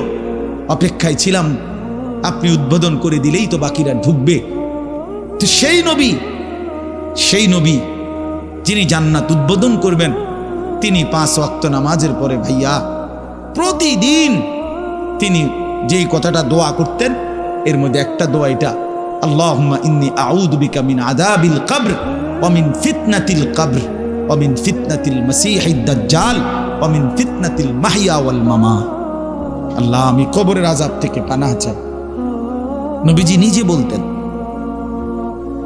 অপেক্ষায় ছিলাম, আপনি উদ্বোধন করে দিলেই তো বাকিরা ঢুকবে। তো সেই নবী যিনি জান্নাত উদ্বোধন করবেন, তিনি 5 ওয়াক্ত নামাজের পরে ভাইয়া প্রতিদিন তিনি যেই কথাটা দোয়া করতেন, এর মধ্যে একটা দোয়া এটা, আল্লাহুম্মা ইন্নী আউযু বিকা মিন আযাবিল কবর ওয়া মিন ফিতনাতিল কবর ওয়া মিন ফিতনাতিল মাসীহিদ দাজ্জাল ওয়া মিন ফিতনাতিল মাহইয়া ওয়াল মামাত। আল্লাহ আমি কবরের আযাব থেকে পানাহ চাই। নবীজি নিজে বলতেন,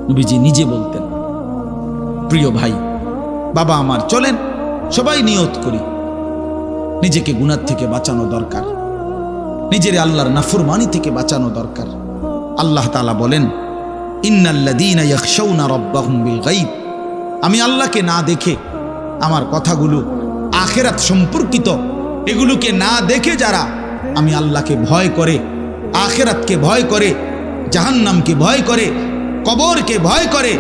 নবীজি নিজে বলতেন। প্রিয় ভাই, বাবা আমার, চলেন সবাই নিয়ত করি, নিজেকে গুনাহ থেকে বাঁচানো দরকার, নিজের আল্লাহর নাফরমানি থেকে বাঁচানো দরকার। আল্লাহ তাআলা বলেন, ইন্নাল্লাযীনা ইয়াখশাউনা রাব্বাহুম বিল গায়ব, আমি আল্লাহকে না দেখে, আমার কথাগুলো আখিরাত সম্পর্কিত, এগুলোকে না দেখে যারা আমি আল্লাহকে ভয় করে, আখিরাতকে ভয় করে, জাহান্নামকে ভয় করে, কবরকে ভয় করে,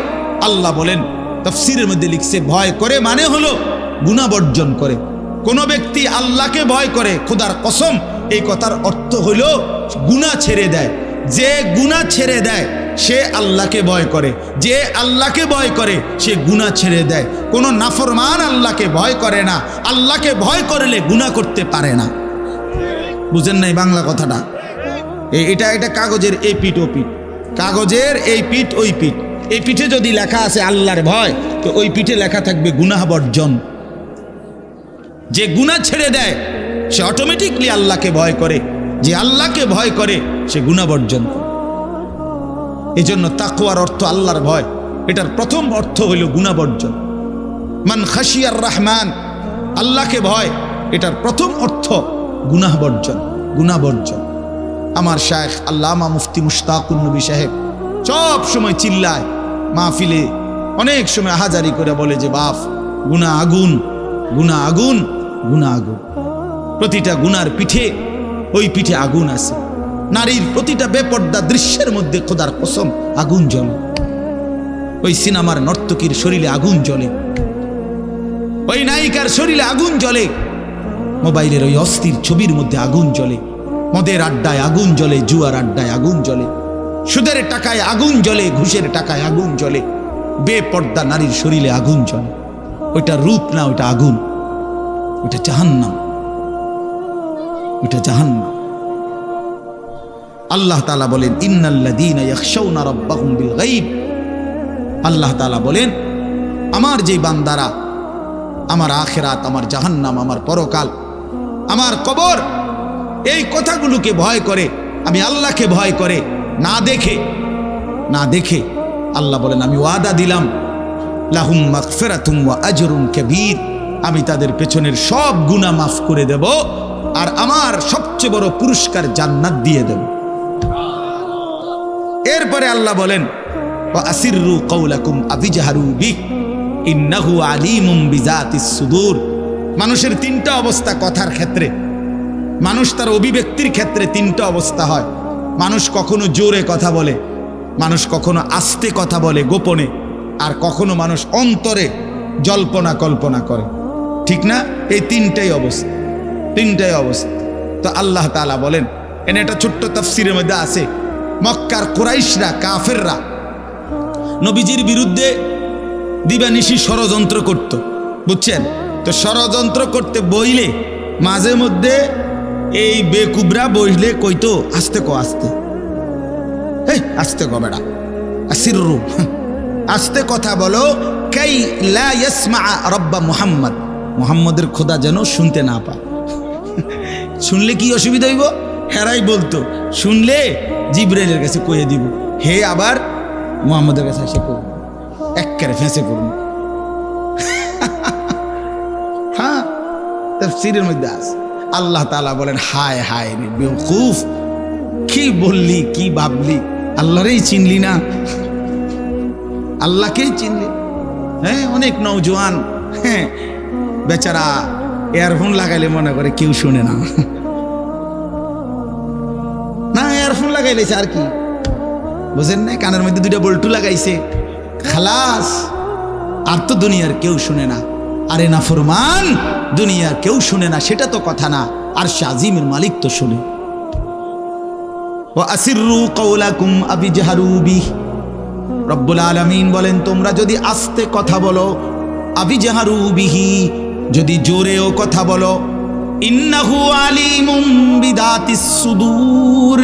আল্লাহ বলেন, তাফসীরের মধ্যে লিখছে ভয় করে মানে হলো গুনাহ বর্জন করে। কোন ব্যক্তি আল্লাহকে ভয় করে, খোদার কসম এই কথার অর্থ হলো গুনাহ ছেড়ে দেয়। যে গুনাহ ছেড়ে দেয় সে আল্লাহকে ভয় করে, যে আল্লাহকে ভয় করে সে গুনাহ ছেড়ে দেয়। কোন নাফরমান আল্লাহকে ভয় করে না, আল্লাহকে ভয় করলে গুনাহ করতে পারে না। বুঝেন নাই বাংলা কথাটা? এটা কাগজের এই পিঠ ও পিঠ, কাগজের এই পিঠ ওই পিঠ। এই পিঠে যদি লেখা আছে আল্লাহর ভয়, তো ওই পিঠে লেখা থাকবে গুনাহ বর্জন। যে গুনাহ ছেড়ে দেয় সে অটোমেটিকলি আল্লাহকে ভয় করে, যে আল্লাহকে ভয় করে সে গুনাহ বর্জন করে। এই জন্য তাকওয়ার অর্থ আল্লাহর ভয়, এটার প্রথম অর্থ হইল গুনাহ বর্জন। মান খাশিয়ার রহমান, আল্লাহকে ভয়, এটার প্রথম অর্থ গুনাহ বর্জন, গুনাহ বর্জন। আমার শায়েখ আল্লামা মুফতি মুশতাকুন নবী সাহেব সব সময় চিল্লায় মাহফিলে, অনেক সময় হাজারি করে বলে যে বাপ, গুনাহ আগুন, গুনাহ আগুন, গুনাহ আগুন। প্রতিটা গুনার পিঠে, ওই পিঠে আগুন আছে। নারীর প্রতিটা বেপর্দা দৃশ্যের মধ্যে খোদার কসম আগুন জ্বলে। ওই সিনেমার নর্তকীর শরীরে আগুন জ্বলে, ওই নায়িকার শরীরে আগুন জ্বলে, মোবাইলের ওই অস্থির ছবির মধ্যে আগুন জ্বলে, মদের আড্ডায় আগুন জ্বলে, জুয়ার আড্ডায় আগুন জ্বলে, সুদের টাকায় আগুন জ্বলে, ঘুষের টাকায় আগুন জ্বলে, বেপর্দা নারীর শরীরে আগুন জ্বলে। ওইটা রূপ না, ওইটা আগুন, ওইটা জাহান্নাম, ওইটা জাহান্নাম। আল্লাহ তাআলা বলেন, ইন্নাল্লাযীনা ইয়াখশাউনা রাব্বাহুম বিল গায়ব, আল্লাহ তাআলা বলেন আমার যে বান্দারা আমার আখিরাত, আমার জাহান্নাম, আমার পরকাল, আমার কবর, এই কথাগুলোকে ভয় করে, আমি আল্লাহকে ভয় করে, না দেখে আল্লাহ বলেন আমি ওয়াদা দিলাম, লাহুম মাগফিরাতুম ওয়া আজরুন কাবীর, আমি তাদের পেছনের সব গুনাহ মাফ করে দেব, আর আমার সবচেয়ে বড় পুরস্কার জান্নাত দিয়ে দেব। এরপরে আল্লাহ বলেন, ওয়া আসিররু কাওলাকুম আবিজহারু বিহি ইন্নাহু আলিমুম বিজাতিস সুদূর। মানুষের তিনটা অবস্থা কথার ক্ষেত্রে, মানুষ তার অভিব্যক্তির ক্ষেত্রে তিনটা অবস্থা হয়। মানুষ কখনো জোরে কথা বলে, মানুষ কখনো আস্তে কথা বলে গোপনে, আর কখনো মানুষ অন্তরে জল্পনা কল্পনা করে, ঠিক না? এই তিনটাই অবস্থা। তো আল্লাহ তাআলা বলেন, এনে একটা ছোট্ট তাফসীরের মধ্যে আছে, মক্কার কুরাইশরা, কাফেররা নবীজির বিরুদ্ধে দিবানিশি ষড়যন্ত্র করত, বুঝছেন? তো ষড়যন্ত্র করতে বইলে মাঝে মধ্যে এই বেকুবরা বইলে কইতো, আস্তে আস্তে কো বেড়া, আসিররু, আস্তে কথা বলো, কাই লা ইয়াসমা রব্বা মুহাম্মদের খোদা যেন শুনতে না পায়। শুনলে কি অসুবিধা হইব? হেরাই বলতো শুনলে জিবরাইলের কাছে কইয়ে দিব, হে আবার মুহাম্মদের কাছে এসে কইব, একবারে ফেঁসে করুন। হ্যাঁ, তাফসীরের মধ্যে আছে। আল্লাহ তাআলা বলেন, হায় হায় রে বেওকুফ, কি বললি, কি ভাবলি, আল্লাহরেই চিনলি না, আল্লাহকেই চিনলি। হ্যাঁ, অনেক নওজোয়ান বেচারা ইয়ারফোন লাগাইলে মনে করে কেউ শুনে না, ইয়ারফোন লাগাইলেছে আর কি, বুঝেন না? কানের মধ্যে দুইটা বল্টু লাগাইছে, খালাস, আর তো দুনিয়ার কেউ শুনে না। আরে না ফরমান, দুনিয়ার কেউ শুনে না সেটা তো কথা না, আর শাজিমের মালিক তো শুনে। ওয়া আসিররু কাওলাকুম আবিজহারু বিহি, রব্বুল আলামিন বলেন, তোমরা যদি আস্তে কথা বলো, আবিজহারু বিহি, যদি জোরেও কথা বলো, ইন্নাহু আলিমুম বিদাতিস সুদূর,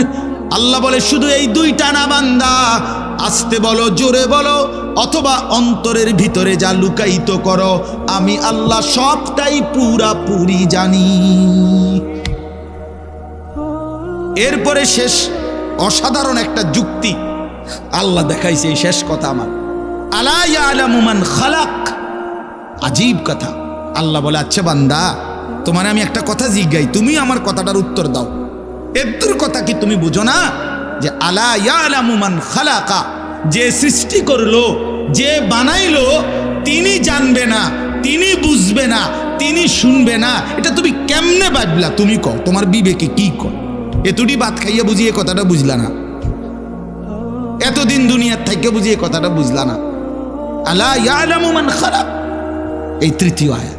আল্লাহ বলে শুধু এই দুইটা না বান্দা, আস্তে বলো, জোরে বলো, অথবা অন্তরের ভিতরে যা লুকায়িত করো, আমি আল্লাহ সবটাই পুরাপুরি জানি। এরপরে শেষ অসাধারণ একটা যুক্তি আল্লাহ দেখাইছে, এই শেষ কথা আমার, আলা ইয়ালামু মান খালাক, আজীব কথা। আল্লাহ বলে, আচ্ছা বান্দা, তোমার আমি একটা কথা জিজ্ঞাই, তুমি আমার কথাটার উত্তর দাও। এর কথা কি তুমি বুঝো না যে আলা ইয়ালামু মান খালাকা, যে সৃষ্টি করলো, যে বানাইলো, তিনি জানবে না, তিনি বুঝবে না, তিনি শুনবে না, এটা তুমি কেমনে ভাবলা? তুমি কও, তোমার বিবেকে কি কও? এতটি ভাত খাইয়া বুঝিয়ে কথাটা বুঝলা না, এতদিন দুনিয়ার থেকে বুঝিয়ে কথাটা বুঝলা না। আলা ইয়ালামু মান খালাক, এই তৃতীয় আয়াত।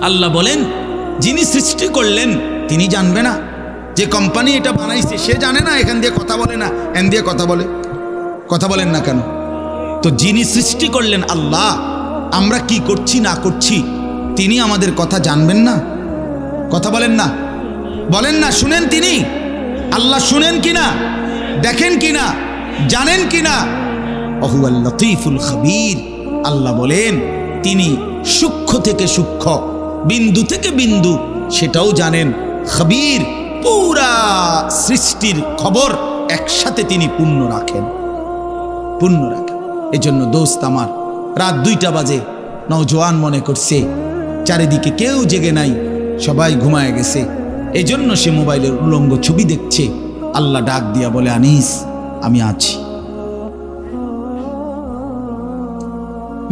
আল্লাহ বলেন, যিনি সৃষ্টি করলেন তিনি জানবে না? যে কোম্পানি এটা বানাইছে সে জানে না এখান দিয়ে কথা বলে না, এন দিয়ে কথা বলে? কথা বলেন না কেন? তো যিনি সৃষ্টি করলেন আল্লাহ, আমরা কি করছি না করছি তিনি আমাদের কথা জানবেন না? কথা বলেন না, বলেন না, শুনেন তিনি? আল্লাহ শুনেন কিনা, দেখেন কিনা, জানেন কিনা? ওহুয়াল লতীফুল খবীর, আল্লাহ বলেন তিনি সূক্ষ্ম থেকে সূক্ষ্ম, বিন্দু থেকে বিন্দু সেটাও জানেন। খবীর, পুরা সৃষ্টির খবর একসাথে তিনি পূর্ণ রাখেন। এজন্য দোস্ত আমার, রাত 2টা বাজে, নওজোয়ান মনে করছে চারিদিকে কেউ জেগে নাই, সবাই ঘুমায় গেছে, এই জন্য সে মোবাইলের উলঙ্গ ছবি দেখছে। আল্লাহ ডাক দিয়া বলে, আনিস আমি আছি।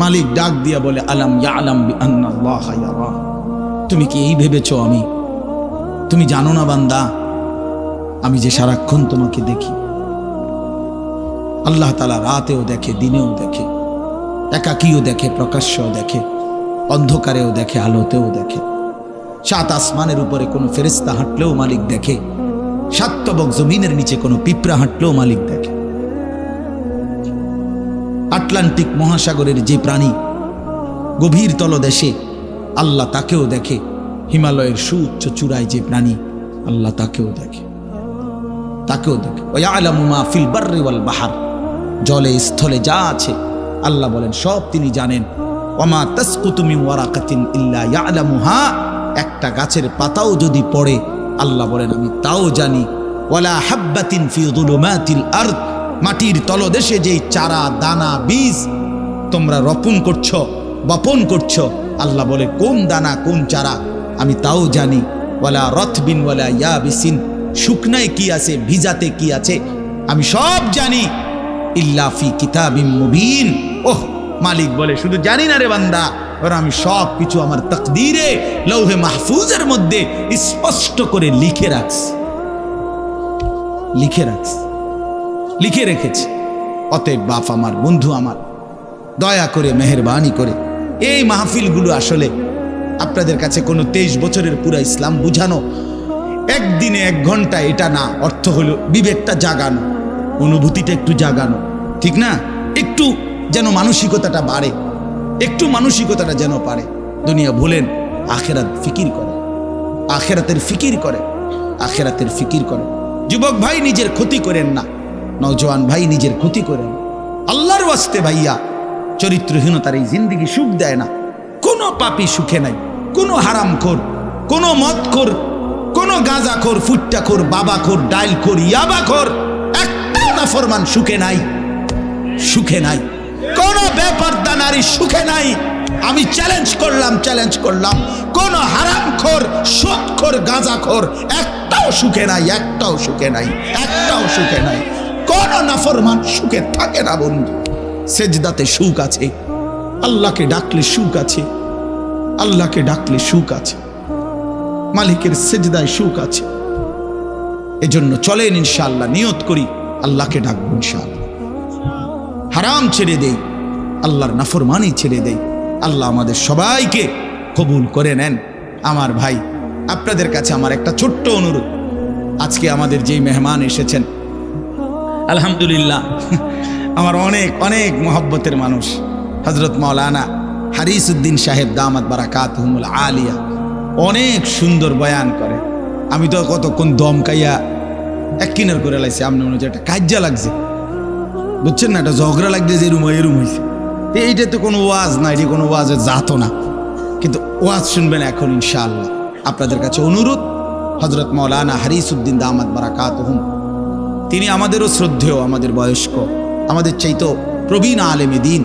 মালিক ডাক দিয়া বলে, আলাম ইয়ালাম বিআন্নাল্লাহা ইয়ারা, তুমি কি এই ভেবেছো তুমি জানো না বান্দা, আমি যে সারাক্ষণ তোমাকে দেখি। আল্লাহ তাআলা রাতেও দেখে, দিনেও দেখে, একাকীও দেখে, প্রকাশ্যও দেখে, অন্ধকারেও দেখে, আলোতেও দেখে। 7 আসমানের উপরে কোনো ফেরেশতা হাঁটলেও মালিক দেখে, 7 তবক জমিনের নিচে কোনো পিঁপড়া হাঁটলেও মালিক দেখে। আটলান্টিক মহাসাগরের যে প্রাণী গভীর তলদেশে, আল্লাহ তাকেও দেখে। হিমালয়ের সুউচ্চ চূড়ায় যে প্রাণী, আল্লাহ তাকেও দেখে। ওয়ায়ালামু মা ফিল বাররি ওয়াল বাহর, জলে স্থলে যা আছে আল্লাহ বলেন সব তিনি জানেন। ওয়ামা তাসকুতু মিন ওয়ারাকাতিন ইল্লা ইয়ালামুহা, একটা গাছের পাতাও যদি পড়ে আল্লাহ বলেন আমি তাও জানি। ওয়ালা হাব্বাতিন ফি যুলুমাতিল আরদ, মাটির তলদেশে যেই চারা দানা বীজ তোমরা রোপণ করছো, বপন করছো, আল্লাহ বলে কোন দানা কোন চারা আমি তাও জানি। ওয়ালা রতবিন ওয়ালা ইয়াবিসিন, শুকনায় কি আছে ভিজাতে কি আছে আমি সব জানি। ইল্লা ফি কিতাবিম মুবিন, ওহ মালিক বলে শুধু জানি না রে বান্দা, আর আমি সব কিছু আমার তাকদীরে লৌহে মাহফুজের মধ্যে স্পষ্ট করে লিখে রেখেছি। অতএব বাপ আমার, বন্ধু আমার, দয়া করে মেহেরবানি করে এই মাহফিলগুলো আসলে আপনাদের কাছে কোনো 23 বছরের পুরা ইসলাম বুঝানো, একদিনে 1 ঘন্টা, এটা না। অর্থ হলো বিবেকটা জাগানো, অনুভূতিটা একটু জাগানো, ঠিক না? একটু যেন মানসিকতাটা বাড়ে, একটু মানসিকতাটা যেন পারে। দুনিয়া ভুলেন, আখেরাত ফিকির করে, আখেরাতের ফিকির করে, আখেরাতের ফিকির করে। যুবক ভাই নিজের ক্ষতি করেন না, নওজোয়ান ভাই নিজের ক্ষতি করেন। আল্লাহর ওয়াস্তে ভাইয়া, চরিত্রহীনতার এই জিন্দেগি সুখ দেয় না। কোনো পাপী সুখে নাই, কোনো হারামখোর, কোনো মদখোর, কোনো গাঁজাখোর, ফুট্টাখোর, বাবাখোর, ডাইলখোর, ইয়াবাখোর, একটা নাফরমান সুখে নাই, সুখে নাই। কোনো বেপরদা নারী সুখে নাই। আমি চ্যালেঞ্জ করলাম, কোন হারামখোর, সুদখোর, গাঁজাখোর একটাও সুখে নাই, একটাও সুখে নাই, একটাও সুখে নাই। কোন নাফরমান সুখে থাকে না বন্ধু। সেজদাতে সুখ আছে, আল্লাহকে ডাকলে সুখ আছে, আল্লাহকে ডাকলে সুখ আছে, মালিকের সেজদায় সুখ আছে। এজন্য চলেন ইনশাআল্লাহ, নিয়ত করি আল্লাহকে ডাকবো ইনশাআল্লাহ। হারাম ছেড়ে দেই, আল্লাহর নাফরমানি ছেড়ে দেই। আল্লাহ আমাদের সবাইকে কবুল করে নেন। আমার ভাই, আপনাদের কাছে আমার একটা ছোট্ট অনুরোধ। আজকে আমাদের যেই মেহমান এসেছেন, আলহামদুলিল্লাহ, আমার অনেক অনেক মহব্বতের মানুষ, হযরত মাওলানা হারিস উদ্দিন সাহেব দামাত বারাকাতুহুমুল আলিয়া, অনেক সুন্দর বয়ান করে। আমি তো কতক্ষণ দমকাইয়া এক কিনার করে লাইছি, আপনি মনে হচ্ছে একটা কাজ্জা লাগছে, বুঝছেন না? একটা ঝগড়া লাগছে যে এরুম হয়েছে। এইটা তো কোনো ওয়াজ না, এটি কোনো ওয়াজের জাতও না, কিন্তু ওয়াজ শুনবেন এখন ইনশাআল্লাহ। আপনাদের কাছে অনুরোধ, হযরত মাওলানা হারিস উদ্দিন দামাত বারাকাতুহুম, তিনি আমাদেরও শ্রদ্ধেয়, আমাদের বয়স্ক, আমাদের চাইতো প্রবীণ আলেমে দ্বীন।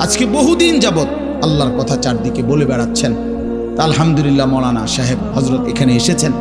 আজকে বহুদিন যাবৎ আল্লাহর কথা চারদিকে বলে বেড়াচ্ছেন। তা আলহামদুলিল্লাহ মাওলানা সাহেব হযরত এখানে এসেছেন।